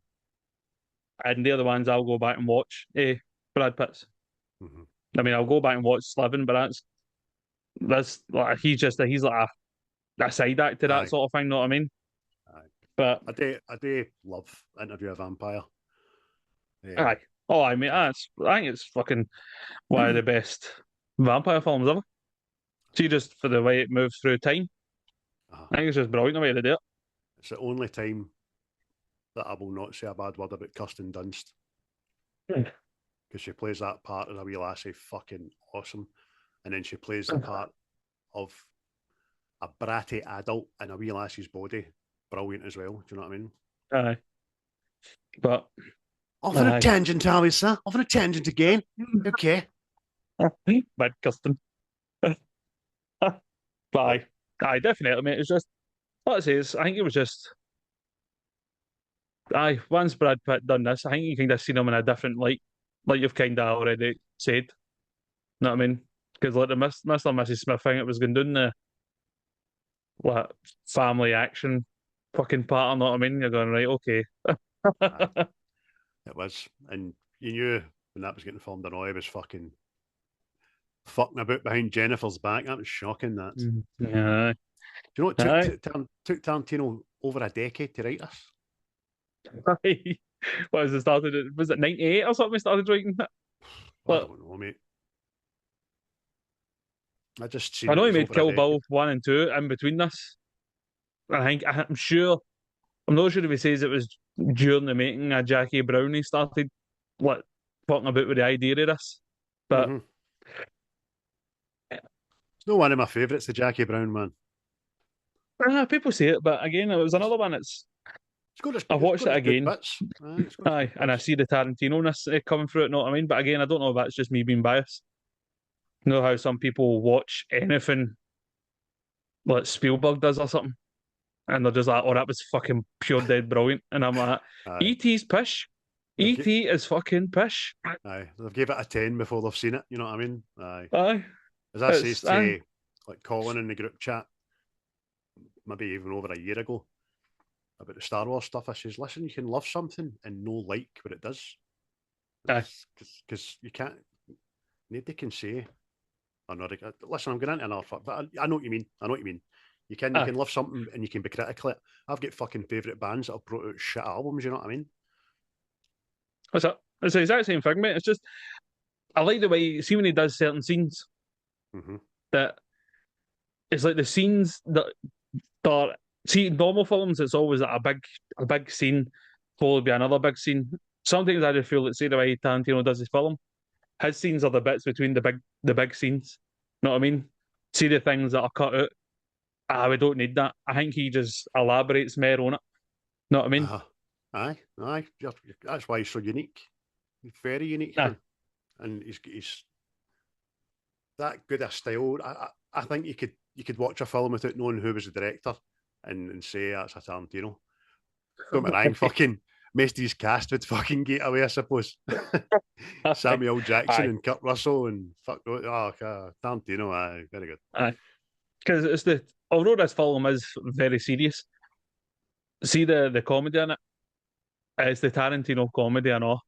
And they're the ones I'll go back and watch. Brad Pitt's.
Mm-hmm.
I mean, I'll go back and watch Slivin, but that's like he's like a side act to that
Aye,
sort of thing. Know what I mean?
aye.
But
I do love Interview a Vampire.
aye, oh, I mean, I think it's fucking one of the best vampire films ever. See, just for the way it moves through time,
uh,
I think it's just brilliant the way they do it.
it's the only time that I will not say a bad word about Kirsten Dunst
Hmm.
because she plays that part as a wee lassie fucking awesome. And then she plays the part of a bratty adult in a wee lassie's body. Brilliant as well. Do you know what I mean?
Aye, but
Off on a
aye,
tangent, Alistair. Off on a tangent again. Okay.
bad custom. But
But
aye, definitely, mate. It's just what it says. I think it was just aye. Once Brad Pitt done this, I think you kind of seen him in a different light, like you've kind of already said. Know what I mean? Because like the Mr. and Mrs. Smith thing, it was going down the what family action fucking pattern. Know what I mean? You're going right, okay.
aye, it was. And you knew when that was getting filmed and all, he was fucking about behind Jennifer's back. That was shocking, that.
Mhm. Yeah,
Do you know it
aye.
took Tarantino over a decade to write this?
Aye. What was it started? Was it 98 or something? We started writing that.
I
But
don't know, mate. I just seen
I
it
know he
was
made
over a
Kill
decade.
Bill 1 and 2 in between this. I'm sure. I'm not sure if he says it was during the making of Jackie Brown he started like talking about with the idea of this. But
Mm-hmm. It's no one of my favourites, the Jackie Brown man.
people say it. But again, it was another one. I
It's
watched
got
it
its good
again.
bits. It's got its
Aye,
good
and I
bits.
see the Tarantino-ness coming through it. Know what I mean? But again, I don't know if that's just me being biased. You know how some people watch anything like Spielberg does or something, and they're just like, "Oh, that was fucking pure dead brilliant," and I'm like,
Aye.
"E.T.'s pish.
They've get,
E.T. is fucking pish."
they've gave it a 10 before they've seen it. You know what I mean? Aye.
Aye,
As I says
it's aye,
to like Colin in the group chat, maybe even over a year ago, about the Star Wars stuff, I says, listen, you can love something and no like what it does.
aye,
Because you can't, nobody can say, oh, no, listen, I'm going into another fuck, but I know what you mean. I know what you mean. You can
aye.
love something and you can be critical. I've got fucking favourite bands that have brought out shit albums, you know what I mean?
What's that? It's the exact same thing, mate. It's just I like the way see when he does certain scenes
Mm-hmm.
that it's like the scenes that are see in normal films. It's always like a big scene followed by another big scene. Sometimes I just feel that say the way Tarantino does his film, his scenes are the bits between the big scenes. Know what I mean? See the things that are cut out. Ah, we don't need that. I think he just elaborates more on it. Know what I mean?
Uh-huh. Aye. That's why he's so unique. He's very unique,
Aye,
man. And he's that good a style. I think you could watch a film without knowing who was the director and say that's a Tarantino. Don't get me wrong, fucking most of his cast would fucking get away, I suppose. Samuel Jackson
Aye.
and Kurt Russell and Tarantino, aye, very good.
Aye. Because although this film is very serious, see the comedy in it, it's the Tarantino comedy and all.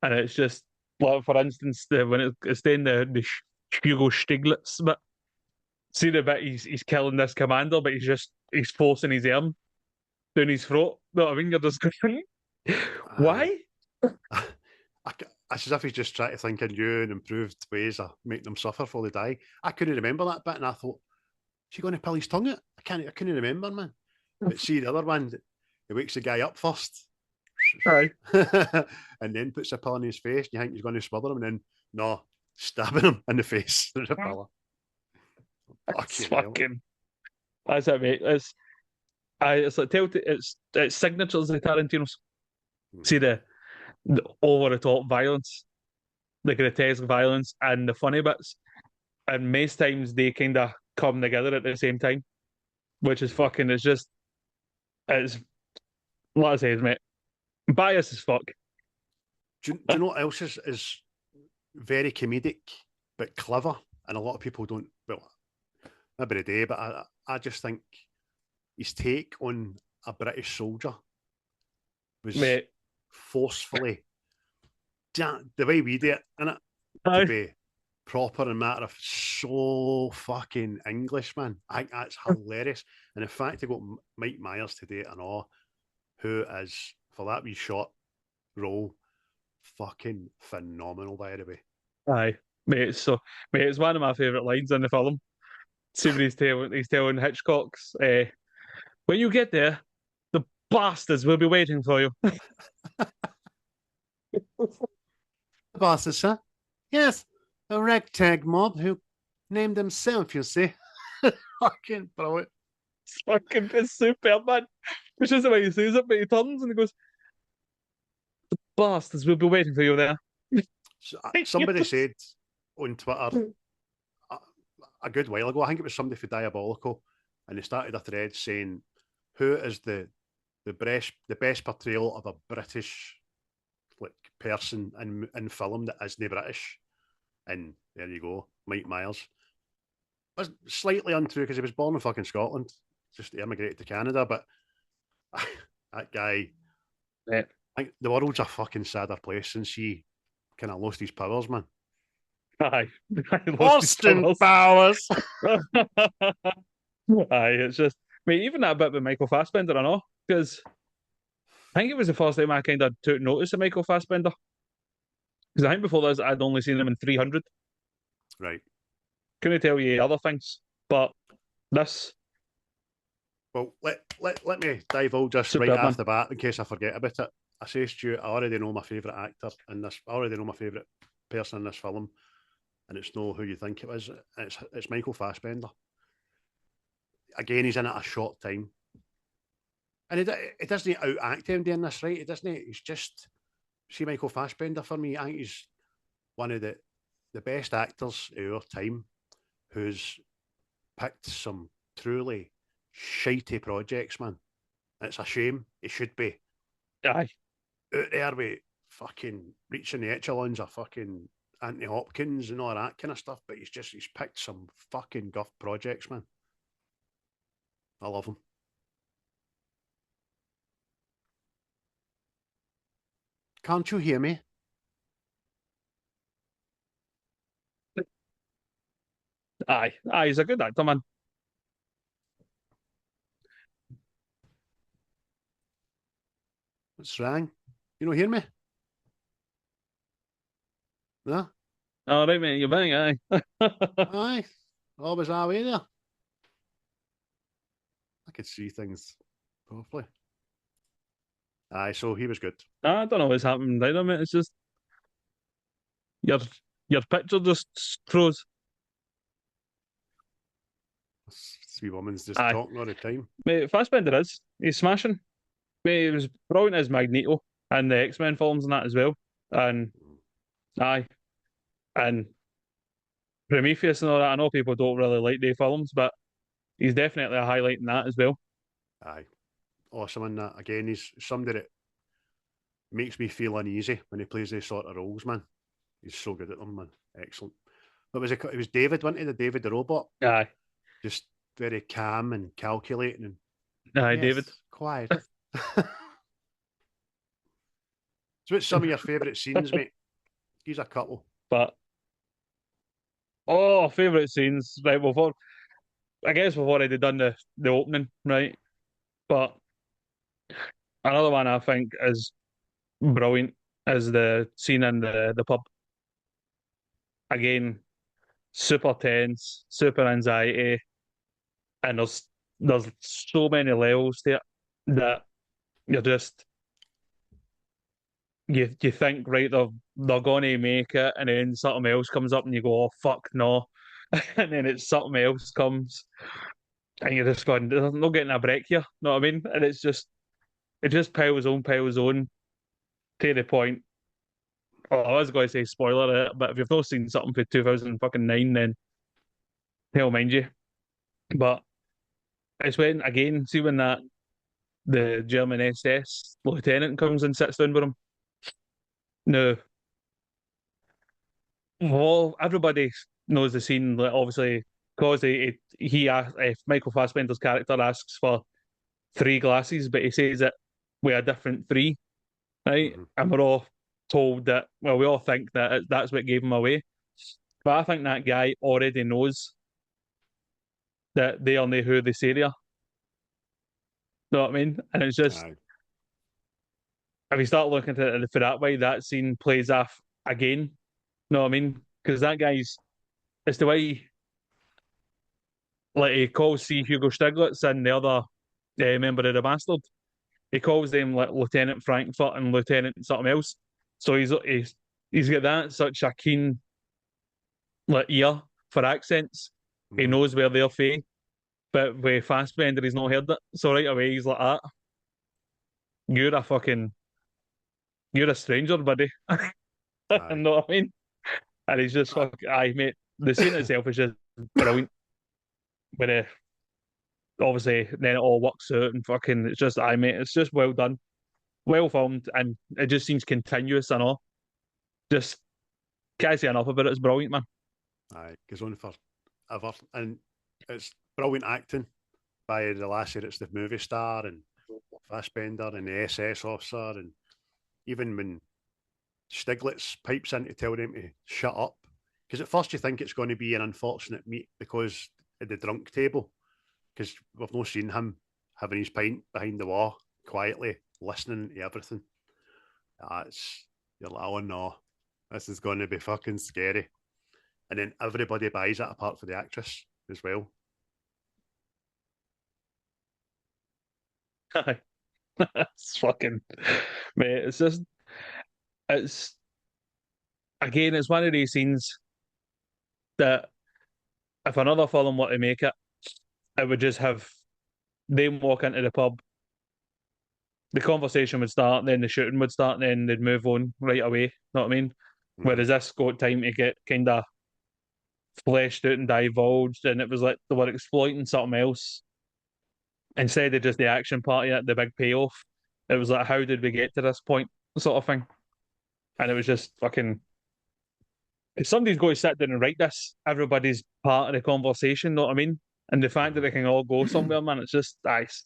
And it's just, like, for instance, when it's then the Hugo Stiglitz bit. See the bit he's killing this commander, but he's forcing his arm down his throat. You know what I mean? You're just going, why?
It's as if he's just trying to think of new and improved ways of making them suffer before they die. I couldn't remember that bit, and I thought, is he going to pull his tongue out? I couldn't remember, man. But see the other one, he wakes the guy up first.
Aye.
And then puts a pill in his face, and you think he's going to smother him, and then, no, stabbing him in the face with a pillar.
It's fucking. That's it, mate. It's like it's signatures of Tarantino's. See the over the top violence, the grotesque violence, and the funny bits, and most times they kind of come together at the same time, which is fucking. It's like I said, mate, bias as fuck.
Do you know what else is very comedic but clever, and a lot of people don't. Well, maybe a day, but I just think his take on a British soldier was forcefully the way we do it, innit? To be proper and matter of so fucking English, man. I think that's hilarious. And in fact, I got Mike Myres today and all, who is, for that wee short role, fucking phenomenal, by the way.
Aye, mate. So, mate, it's one of my favourite lines in the film. See when he's telling Hitchcock's, when you get there, the bastards will be waiting for you.
Bastards, sir? Yes, a ragtag mob who named himself, you see. Fucking brilliant.
It's superb, man. It's just the way he says it, but he turns and he goes, the bastards will be waiting for you there.
Somebody said on Twitter a good while ago, I think it was somebody for Diabolical, and they started a thread saying, who is the best portrayal of a British person in film that isn't British? And there you go, Mike Myres. Was slightly untrue because he was born in fucking Scotland, just immigrated to Canada, but that guy, I think the world's a fucking sadder place since he kind of lost his powers, man.
Aye.
Austin Powers.
Aye, it's just, mate, even that bit with Michael Fassbender, I know, because I think it was the first time I kind of took notice of Michael Fassbender. Because I think before this, I'd only seen him in 300.
Right.
Couldn't tell you other things, but this.
Well, let me divulge this right off the bat in case I forget about it. I say, Stu, I already know my favourite actor in this. I already know my favourite person in this film, and it's not who you think it is. It's Michael Fassbender. Again, he's in it a short time, and it doesn't out-act him doing this, right? It doesn't. He's just, see, Michael Fassbender for me, I think he's one of the best actors of our time who's picked some truly shitey projects, man. And it's a shame. He should be.
Aye.
Out there with fucking reaching the echelons of fucking Anthony Hopkins and all that kind of stuff, but he's picked some fucking guff projects, man. I love him. Can't you hear me?
Aye, he's a good actor, man.
What's wrong? You don't hear me? No?
All right, mate, you're bang, aye.
Aye. Always our way there. I could see things properly. Aye, so he was good.
I don't know what's happened either, mate. It's just your picture just froze.
Three women's just talking all the time.
Mate, Fassbender he's smashing. Mate, he was brilliant as Magneto and the X-Men films and that as well. And aye. And Prometheus and all that. I know people don't really like the films, but he's definitely a highlight in that as well.
Aye. Awesome in that. Again, he's somebody that makes me feel uneasy when he plays these sort of roles, man. He's so good at them, man. Excellent. But it was David, wasn't he? The David the robot.
Aye,
Just very calm and calculating and
aye,
yes,
David.
quiet. So what's some of your favourite scenes, mate? Here's a couple.
But favorite scenes, right? I guess we've already done the opening, right? But another one I think is brilliant is the scene in the pub. Again, super tense, super anxiety, and there's so many levels to it that you're just you think right they're gonna make it, and then something else comes up and you go, oh fuck no. And then it's something else comes and you're just going, there's no getting a break here, know what I mean? And it just piles on to the point. Oh, I was going to say spoiler alert, but if you've not seen something for 2009, then hell mind you. But it's when again, see when that the German SS lieutenant comes and sits down with him. No, well, everybody knows the scene. Like, obviously, because if Michael Fassbender's character asks for three glasses, but he says it with a different three, right?
Mhm.
And we're all told that. Well, we all think that that's what gave him away. But I think that guy already knows that they are not who they say they are. Know what I mean? And it's just
Aye.
if you start looking at it for that way, that scene plays off again. Know what I mean? Because that guy's it's the way like he calls C. Hugo Stiglitz and the other member of the Bastard. He calls them like Lieutenant Frankfurt and Lieutenant something else. So he's got that such a keen like ear for accents. He
Mhm.
knows where they're from. But with Fastbender, he's not heard it. So right away he's like that. You're a fucking you're a stranger, buddy. You
Aye.
know what I mean? And he's just fuck aye, mate. The scene itself is just brilliant. But obviously then it all works out and fucking it's just aye mate, it's just well done. Well filmed and it just seems continuous and all. Just can't say enough about it. It's brilliant, man.
Aye. Goes on for ever. And it's brilliant acting by the lassie that's the movie star and Fassbender and the SS officer. And even when Stiglitz pipes in to tell them to shut up, because at first you think it's going to be an unfortunate meet because at the drunk table, because we've not seen him having his pint behind the wall quietly listening to everything. You're like, oh no, this is going to be fucking scary. And then everybody buys it apart from the actress as well.
It's fucking mate. It's again, it's one of these scenes that if another film were to make it, it would just have them walk into the pub, the conversation would start, then the shooting would start, and then they'd move on right away. Know what I mean?
Mm-hmm.
Whereas this got time to get kind of fleshed out and divulged, and it was like they were exploiting something else instead of just the action part of it, the big payoff. It was like, how did we get to this point, sort of thing. And it was just fucking. If somebody's going to sit down and write this, everybody's part of the conversation. Know what I mean? And the fact that they can all go somewhere, man, it's just nice,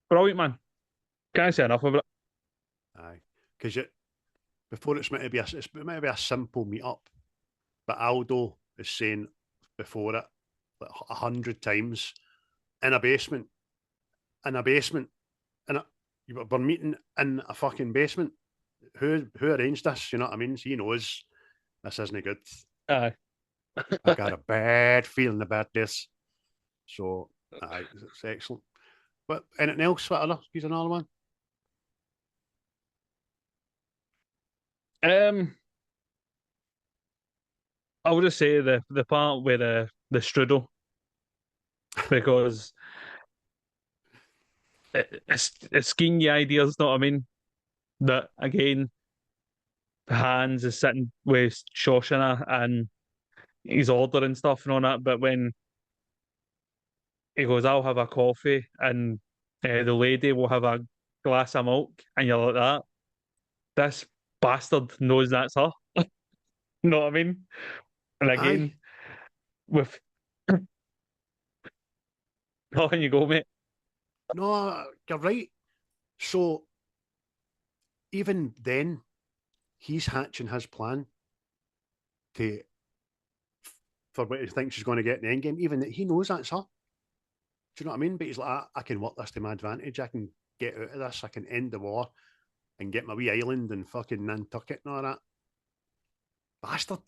brilliant, man. Can't say enough about it.
Aye, because before it's meant to be a simple meet up, but Aldo is saying before it like 100 times in a basement, in a basement, we're meeting in a fucking basement. Who arranged this? You know what I mean? So he knows this isn't good.
Aye.
I got a bad feeling about this. So aye, it's excellent. But anything else? What other? Here's another one.
I would just say the part with the strudel because it's giving you ideas. Know what I mean? That again, Hans is sitting with Shosanna and he's ordering stuff and all that, but when he goes, I'll have a coffee, and the lady will have a glass of milk, and you're like that. This bastard knows that's her. You know what I mean? And
Aye.
again, with on you go, mate.
No, you're right. So even then, he's hatching his plan to for what he thinks he's going to get in the end game. Even that he knows that's her. Do you know what I mean? But he's like, I can work this to my advantage. I can get out of this. I can end the war and get my wee island and fucking Nantucket and all that. Bastard.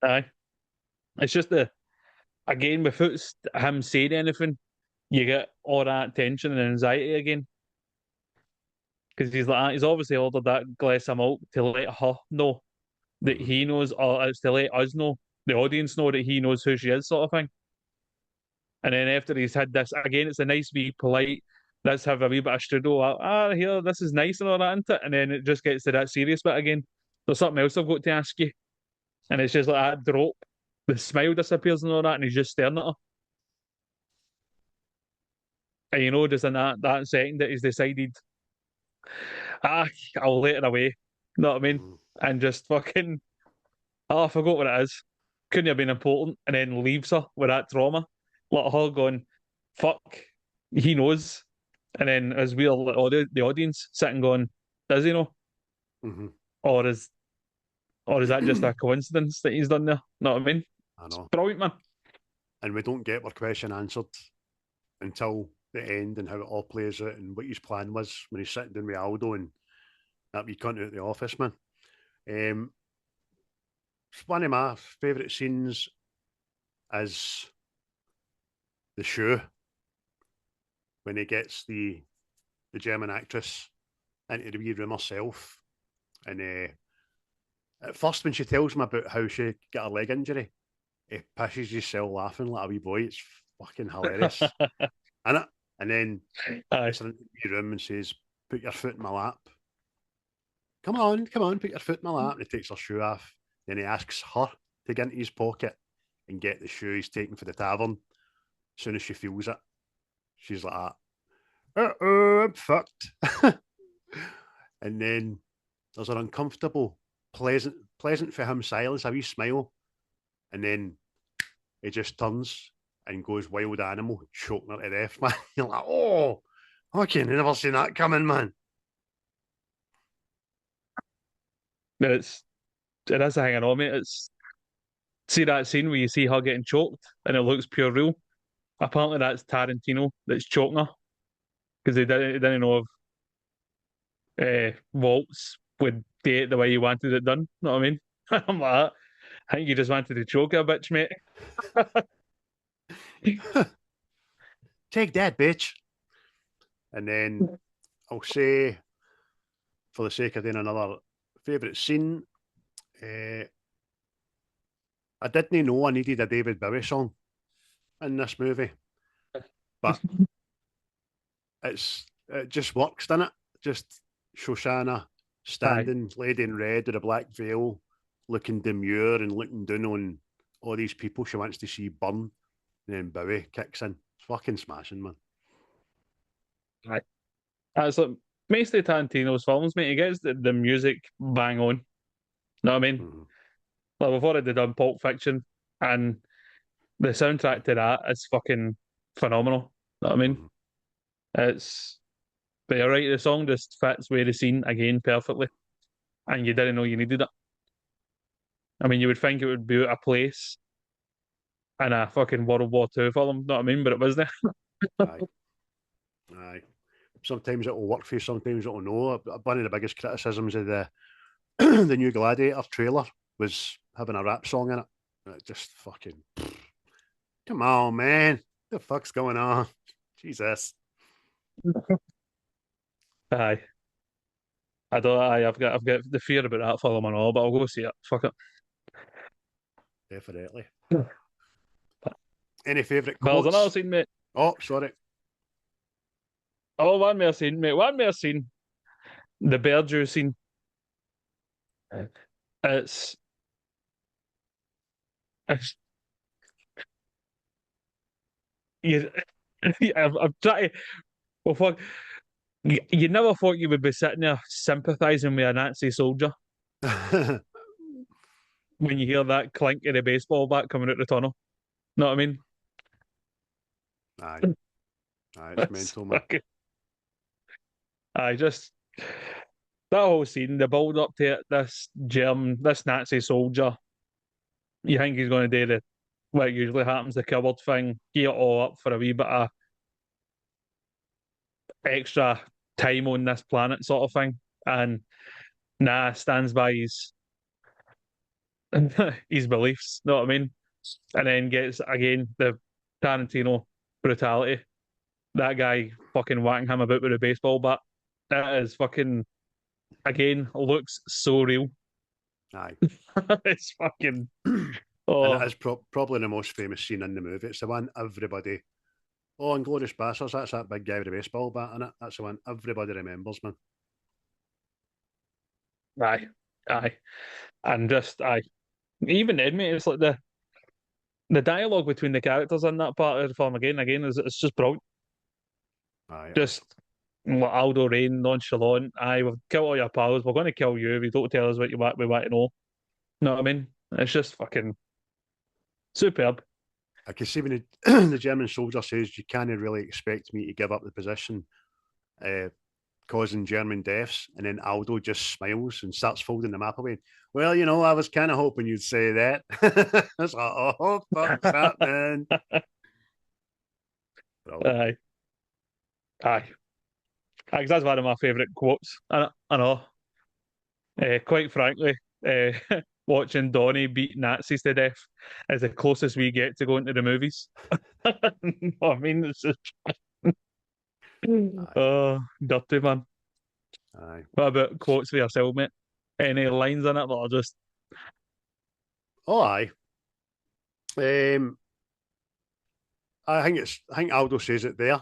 Aye. It's just again, without him saying anything, you get all that tension and anxiety again. Because he's like, he's obviously ordered that glass of milk to let her know that he knows, or it's to let us know, the audience know that he knows who she is, sort of thing. And then after he's had this, again, it's a nice, wee, polite, let's have a wee bit of strudel. Here, this is nice and all that, isn't it? And then it just gets to that serious bit again. There's something else I've got to ask you. And it's just like that drop. The smile disappears and all that, and he's just staring at her. And you know, just in that second that he's decided, I'll let her away. You know what I mean? And just fucking, I forgot what it is. Couldn't have been important, and then leaves her with that trauma. Let her going, fuck, he knows. And then as we're the audience sitting going, does he know?
Mm-hmm.
Or is that just a coincidence that he's done there? Know what I mean?
I know.
It's brilliant, man.
And we don't get our question answered until the end and how it all plays out and what his plan was when he's sitting down with Aldo and that wee cunt out the office, man. It's one of my favourite scenes is the shoe when he gets the German actress into the wee room herself. And at first, when she tells him about how she got a leg injury, he pisses himself laughing like a wee boy. It's fucking hilarious. And then it's in the room and says, put your foot in my lap. Come on, put your foot in my lap. And he takes her shoe off. Then he asks her to get into his pocket and get the shoe he's taking for the tavern. As soon as she feels it, she's like, I'm fucked. And then there's an uncomfortable, pleasant for him silence, a wee smile. And then he just turns and goes wild animal, choking her to death, man. You're like, oh, okay, never seen that coming, man.
It is hanging on, mate. See that scene where you see her getting choked and it looks pure real. Apparently that's Tarantino that's choking her because he didn't know if Waltz would date the way you wanted it done. Know what I mean? I'm like, I think you just wanted to choke her, bitch, mate.
Take that, bitch. And then I'll say, for the sake of doing another favourite scene, I didn't know I needed a David Bowie song in this movie, but it just works, doesn't it? Just Shosanna standing, lady in red with a black veil, looking demure and looking down on all these people she wants to see burn, and then Bowie kicks in. It's fucking smashing, man.
Right. That's like mostly Tarantino's films, mate. He gets the music bang on. Know what I mean?
Mm-hmm.
Like we've already done Pulp Fiction, and the soundtrack to that is fucking phenomenal. Know what I mean? But you're right, the song just fits with the scene again perfectly, and you didn't know you needed it. I mean, you would think it would be out of place in a fucking World War II film, know what I mean? But it was there.
Aye. Aye. Sometimes it will work for you, sometimes it will no. One of the biggest criticisms of the the new Gladiator trailer was having a rap song in it. It just fucking, come on, man. What the fuck's going on? Jesus.
Aye. I've got the fear about that film and all, but I'll go see it. Fuck it.
Definitely. Any favourite
But there's
quotes?
another scene, mate.
Oh, sorry.
Oh, one more scene, mate. One more scene. The bear Jew scene. It's, it's you, I'm trying to, well, fuck, you never thought you would be sitting there sympathising with a Nazi soldier when you hear that clink of the baseball bat coming out the tunnel. Know what I mean?
Aye. Aye, it's mental, man.
I just that whole scene, the build up to it, this Nazi soldier, you think he's going to do what usually happens, the coward thing, gear it all up for a wee bit of extra time on this planet, sort of thing, and stands by his beliefs. Know what I mean? And then gets again the Tarantino brutality. That guy fucking whacking him about with a baseball bat. That is fucking again looks so real.
Aye.
It's fucking.
And
Oh,
it is probably the most famous scene in the movie. It's the one everybody. Oh, Inglorious Basterds, that's that big guy with a baseball bat in it. That's the one everybody remembers, man.
aye, and just aye. Even then, mate, it's like the dialogue between the characters in that part of the film again is it's just brilliant.
Aye,
Just like Aldo Rain, nonchalant. Aye, we've killed all your pals. We're going to kill you if you don't tell us what we want to know. Know what I mean? It's just fucking superb.
I can see when the German soldier says, "You can't really expect me to give up the position, causing German deaths," and then Aldo just smiles and starts folding the map away. Well, I was kind of hoping you'd say that. It's like, oh, fuck's happening.
Aye, aye. That's one of my favourite quotes. I know. Quite frankly, watching Donnie beat Nazis to death is the closest we get to going to the movies. I mean, it's just oh, dirty man.
Aye.
What about quotes for yourself, mate? Any lines in it that are just
Oh, aye. I think Aldo says it there.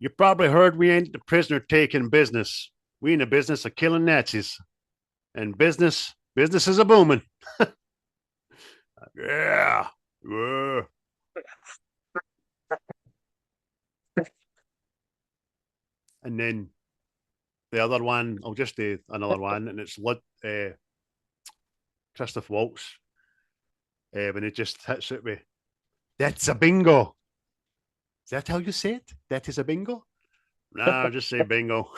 You probably heard we ain't the prisoner taking business. We in the business of killing Nazis. And business is a booming. Yeah. Yeah. And then the other one, I'll just do another one, and it's Christoph Waltz when he just hits it with, "That's a bingo." Is that how you say it? That is a bingo? Nah, just say bingo.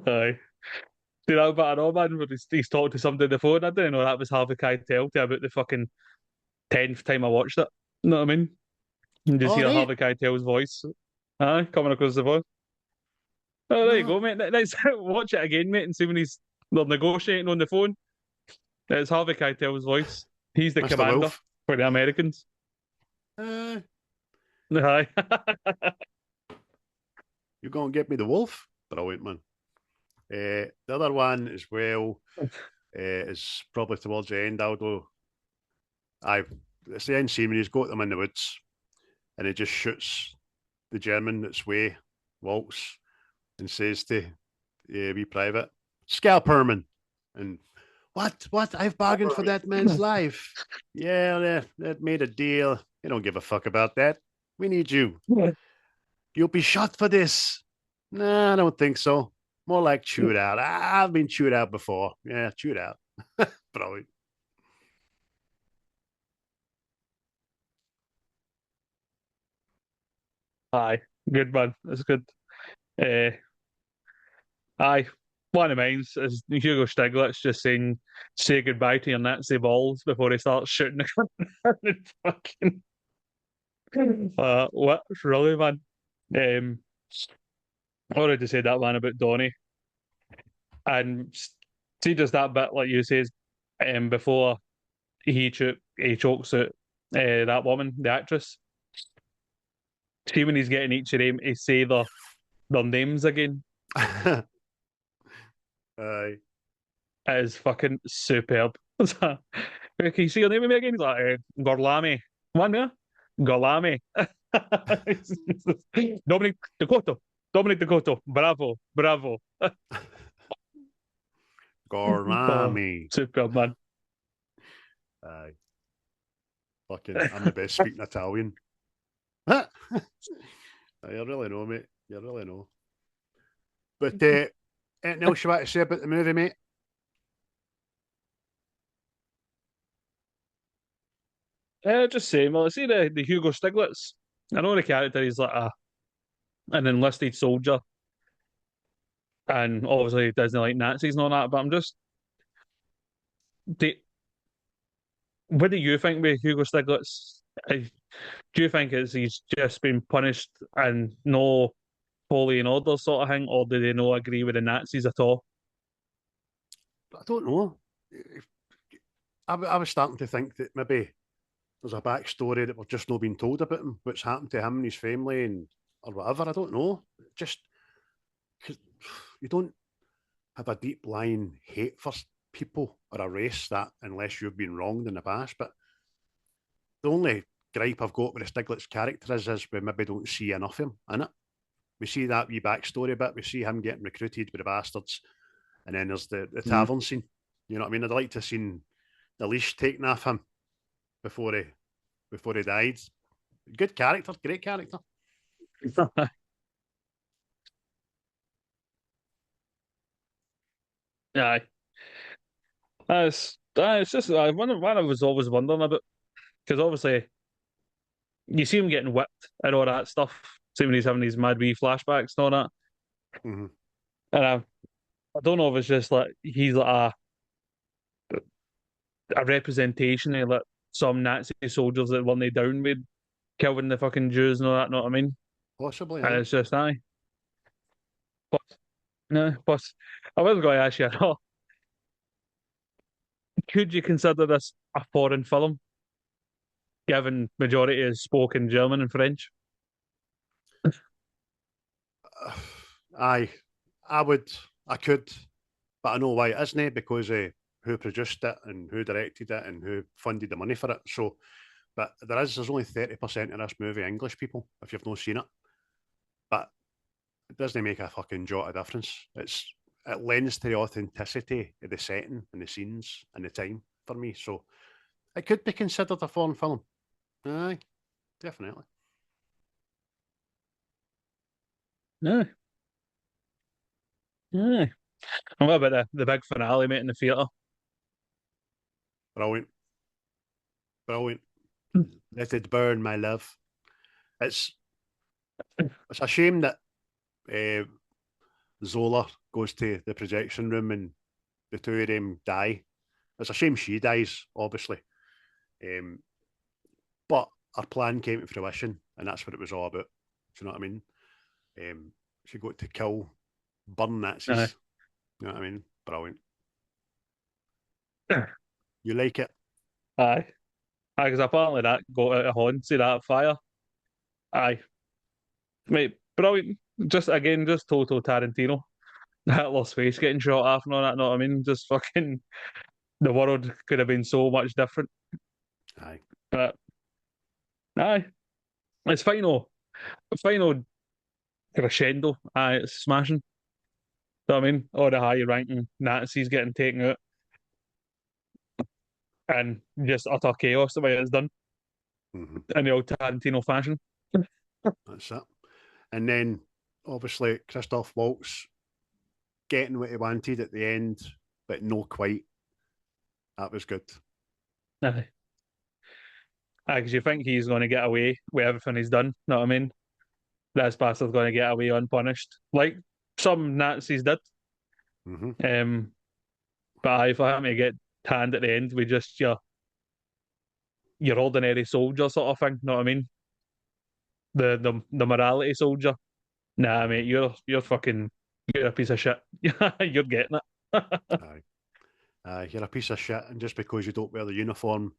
aye. See that bit I know, man, where he's talking to somebody on the phone. I didn't know that was Harvey Keitel to about the fucking 10th time I watched it. You know what I mean? You just
All
hear
right.
Harvey Keitel's voice. Aye, coming across the voice. Oh, there you
No.
go, mate. Let's watch it again, mate, and see when they're negotiating on the phone. It's Harvey Keitel's voice. He's the
Mr.
commander
Wolf.
for the Americans.
Uh,
Aye.
you're going to get me the wolf? Brilliant, man. The other one as well is probably towards the end, Aldo. It's the end scene when he's got them in the woods and he just shoots the German that's way, Waltz, and says to wee private, "Scalp Herman." And what? I've bargained for that man's life. Yeah, that made a deal. They don't give a fuck about that. We need you. You'll be shot for this. Nah, I don't think so. More like chewed out. I've been chewed out before. Yeah, chewed out. Brilliant.
Aye. Good man. That's good. Uh, aye. One of mine is Hugo Stiglitz just saying, say goodbye to your Nazi balls before he starts shooting the fucking. What's really, man? I already said that one about Donnie. And see, just that bit, like you says, before he chokes out that woman, the actress. See, when he's getting each of them to say their names again.
Aye.
It is fucking superb. Can you see your name with me again? He's like, Gorlami. One there? Gorlami. Dominic Dakota. Dominic Dakota, bravo, bravo.
Gormami.
Superb, man.
Aye. Fucking, I'm the best speaking Italian. You really know, mate. You really know. But anything else you want to say about the movie, mate?
Just saying, well, I see the Hugo Stiglitz. I know the character is like an enlisted soldier, and obviously he doesn't like Nazis and all that, but I'm just. What do you think with Hugo Stiglitz? Do you think he's just been punished and no fully in order sort of thing, or do they not agree with the Nazis at all?
I don't know. I was starting to think that maybe there's a backstory that we're just not being told about him, what's happened to him and his family, and or whatever. I don't know. Just cause you don't have a deep lying hate for people or a race that unless you've been wronged in the past. But the only gripe I've got with the Stiglitz character is we maybe don't see enough of him in it. We see that wee backstory bit. We see him getting recruited by the bastards, and then there's the tavern scene. You know what I mean? I'd like to have seen the leash taken off him before he died. Good character, great character.
Aye. It's just one I was always wondering about, because obviously you see him getting whipped and all that stuff. See when he's having these mad wee flashbacks and all that.
Mm-hmm.
And I don't know if it's just like he's like a representation of like some Nazi soldiers that weren't they down with killing the fucking Jews and all that, know what I mean?
Possibly,
And
aye.
it's just aye. But no, but I was going to ask you, could you consider this a foreign film, given majority is spoken German and French?
Aye, I could, but I know why it isn't, because who produced it and who directed it and who funded the money for it. So, but there's only 30% of this movie English people, if you've not seen it. But it doesn't make a fucking jot of difference. It lends to the authenticity of the setting and the scenes and the time for me. So it could be considered a foreign film. Aye, definitely.
No. Yeah. And what about the big finale, mate, in the theatre?
Brilliant. Brilliant. Let it burn, my love. It's a shame that Zola goes to the projection room and the two of them die. It's a shame she dies, obviously. But our plan came to fruition, and that's what it was all about. Do you know what I mean? She got to kill, burn Nazis.
Aye.
You know what I mean? Brilliant. You like it?
Aye. Aye, because apparently that got out of hand, see that fire. Aye. Mate, brilliant. Just again, just total Tarantino. Hitler's face getting shot off and all that, know what I mean? Just fucking the world could have been so much different.
Aye.
But aye. It's final crescendo. Aye, it's smashing. Know what I mean? All the high ranking Nazis getting taken out and just utter chaos the way it's done
Mm-hmm.
in the old Tarantino fashion.
That's it. And then, obviously, Christoph Waltz getting what he wanted at the end, but no quite. That was good.
Aye. Because you think he's going to get away with everything he's done, know what I mean? This bastard's going to get away unpunished, like some Nazis did.
Mm-hmm.
But if I him to get tanned at the end with just your ordinary soldier sort of thing, know what I mean? The morality soldier. Nah, mate, you're fucking you're a piece of shit. You're getting it.
Aye. You're a piece of shit, and just because you don't wear the uniform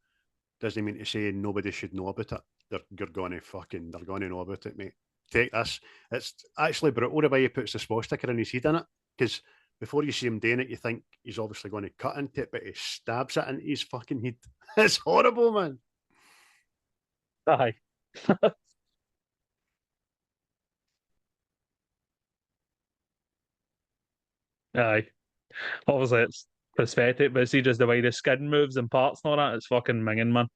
doesn't mean to say nobody should know about it. They're going to know about it, mate. Take this. It's actually brutal the way he puts the swastika in his head in it, because before you see him doing it, you think he's obviously going to cut into it, but he stabs it into his fucking head. It's horrible, man.
Aye. Aye. Obviously, it's prosthetic, but see just the way the skin moves and parts and all that, it's fucking minging, man.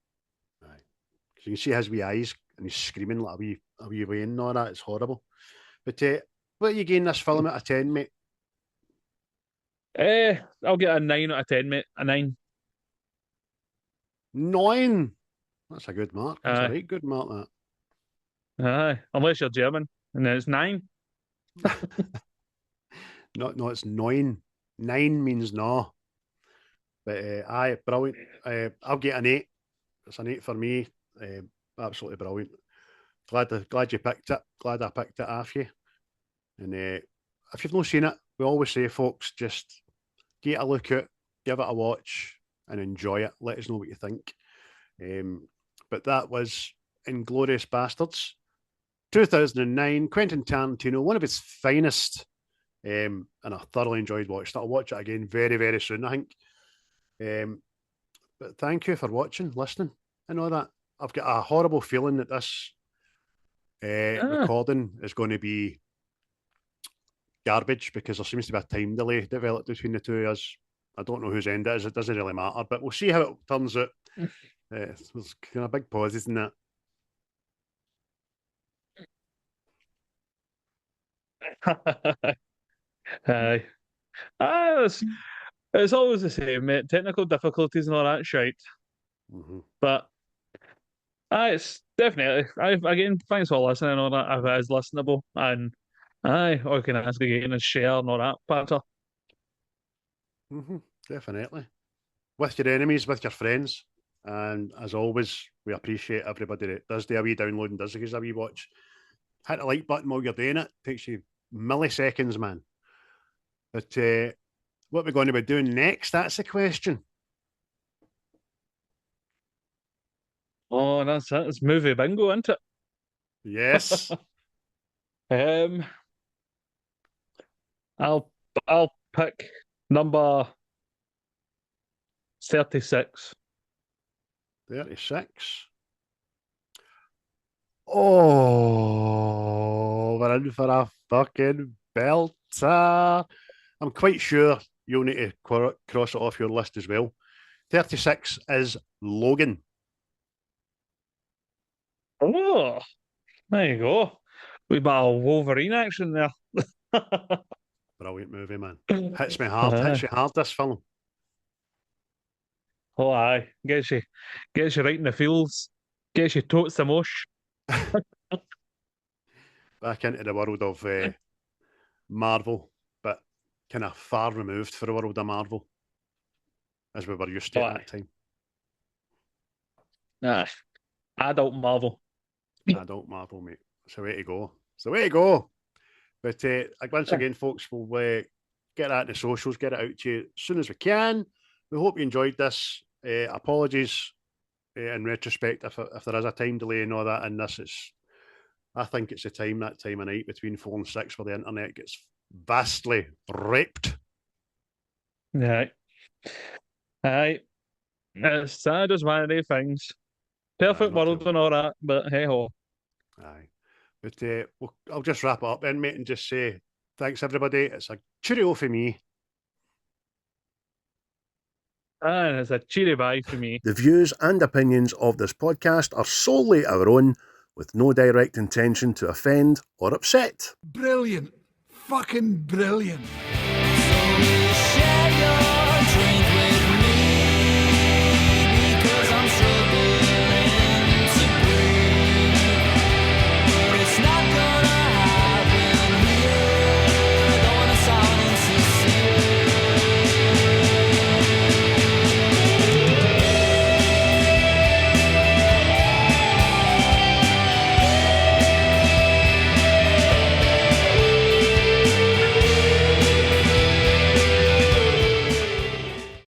Aye. So you can see his wee eyes and he's screaming like a wee way and all that. It's horrible. But what are you giving this film out of 10, mate?
I'll get a 9 out of 10, mate. A 9.
9. That's a good mark. That's
Aye.
a right good mark, that.
Aye. Unless you're German, and then it's 9.
No, it's 9. 9 means no. But aye, brilliant. I'll get an 8. It's an 8 for me. Absolutely brilliant. Glad you picked it. Glad I picked it off you. And if you've not seen it, we always say, folks, just get a look at, give it a watch, and enjoy it. Let us know what you think. But that was Inglorious Basterds, 2009. Quentin Tarantino, one of his finest, and I thoroughly enjoyed watching it. I'll watch it again very, very soon, I think. But thank you for watching, listening, and all that. I've got a horrible feeling that this recording is going to be garbage because there seems to be a time delay developed between the two of us. I don't know whose end it is. It doesn't really matter, but we'll see how it turns out. There's kind of big pauses in that.
Aye. It's always the same, mate. Technical difficulties and all that shite.
Mm-hmm.
But it's definitely. Again, thanks for listening and all that. If it is listenable, and all you can ask again is share and all that patter.
Mm-hmm. Definitely. With your enemies, with your friends. And as always, we appreciate everybody that does do a wee download and does give us a wee watch. Hit the like button while you're doing it. Takes you milliseconds, man. But what we're going to be doing next, that's the question.
Oh, that's it. It's movie bingo, isn't it?
Yes.
I'll pick number 36.
36. Oh, we're in for a fucking belter. I'm quite sure you'll need to cross it off your list as well. 36 is Logan.
Oh, there you go. We got a Wolverine action there.
Brilliant movie, man. Hits me hard. Hits you hard, this film.
Oh, aye. Gets you right in the feels. Gets you totes the mosh.
Back into the world of Marvel, but kind of far removed for the world of Marvel, as we were used to at that time.
Adult Marvel.
Adult Marvel, mate. It's the way to go. It's the way to go. But once again, folks, we'll get that in the socials, get it out to you as soon as we can. We hope you enjoyed this. Apologies in retrospect if there is a time delay and all that in this. I think it's that time of night between 4 and 6 where the internet gets vastly raped.
Aye. It's sad as one of these things. Perfect world and all that, but hey ho.
Aye. But I'll just wrap it up then, mate, and just say thanks, everybody. It's a cheerio for me.
And it's a cheery bye for me.
The views and opinions of this podcast are solely our own, with no direct intention to offend or upset.
Brilliant. Fucking brilliant.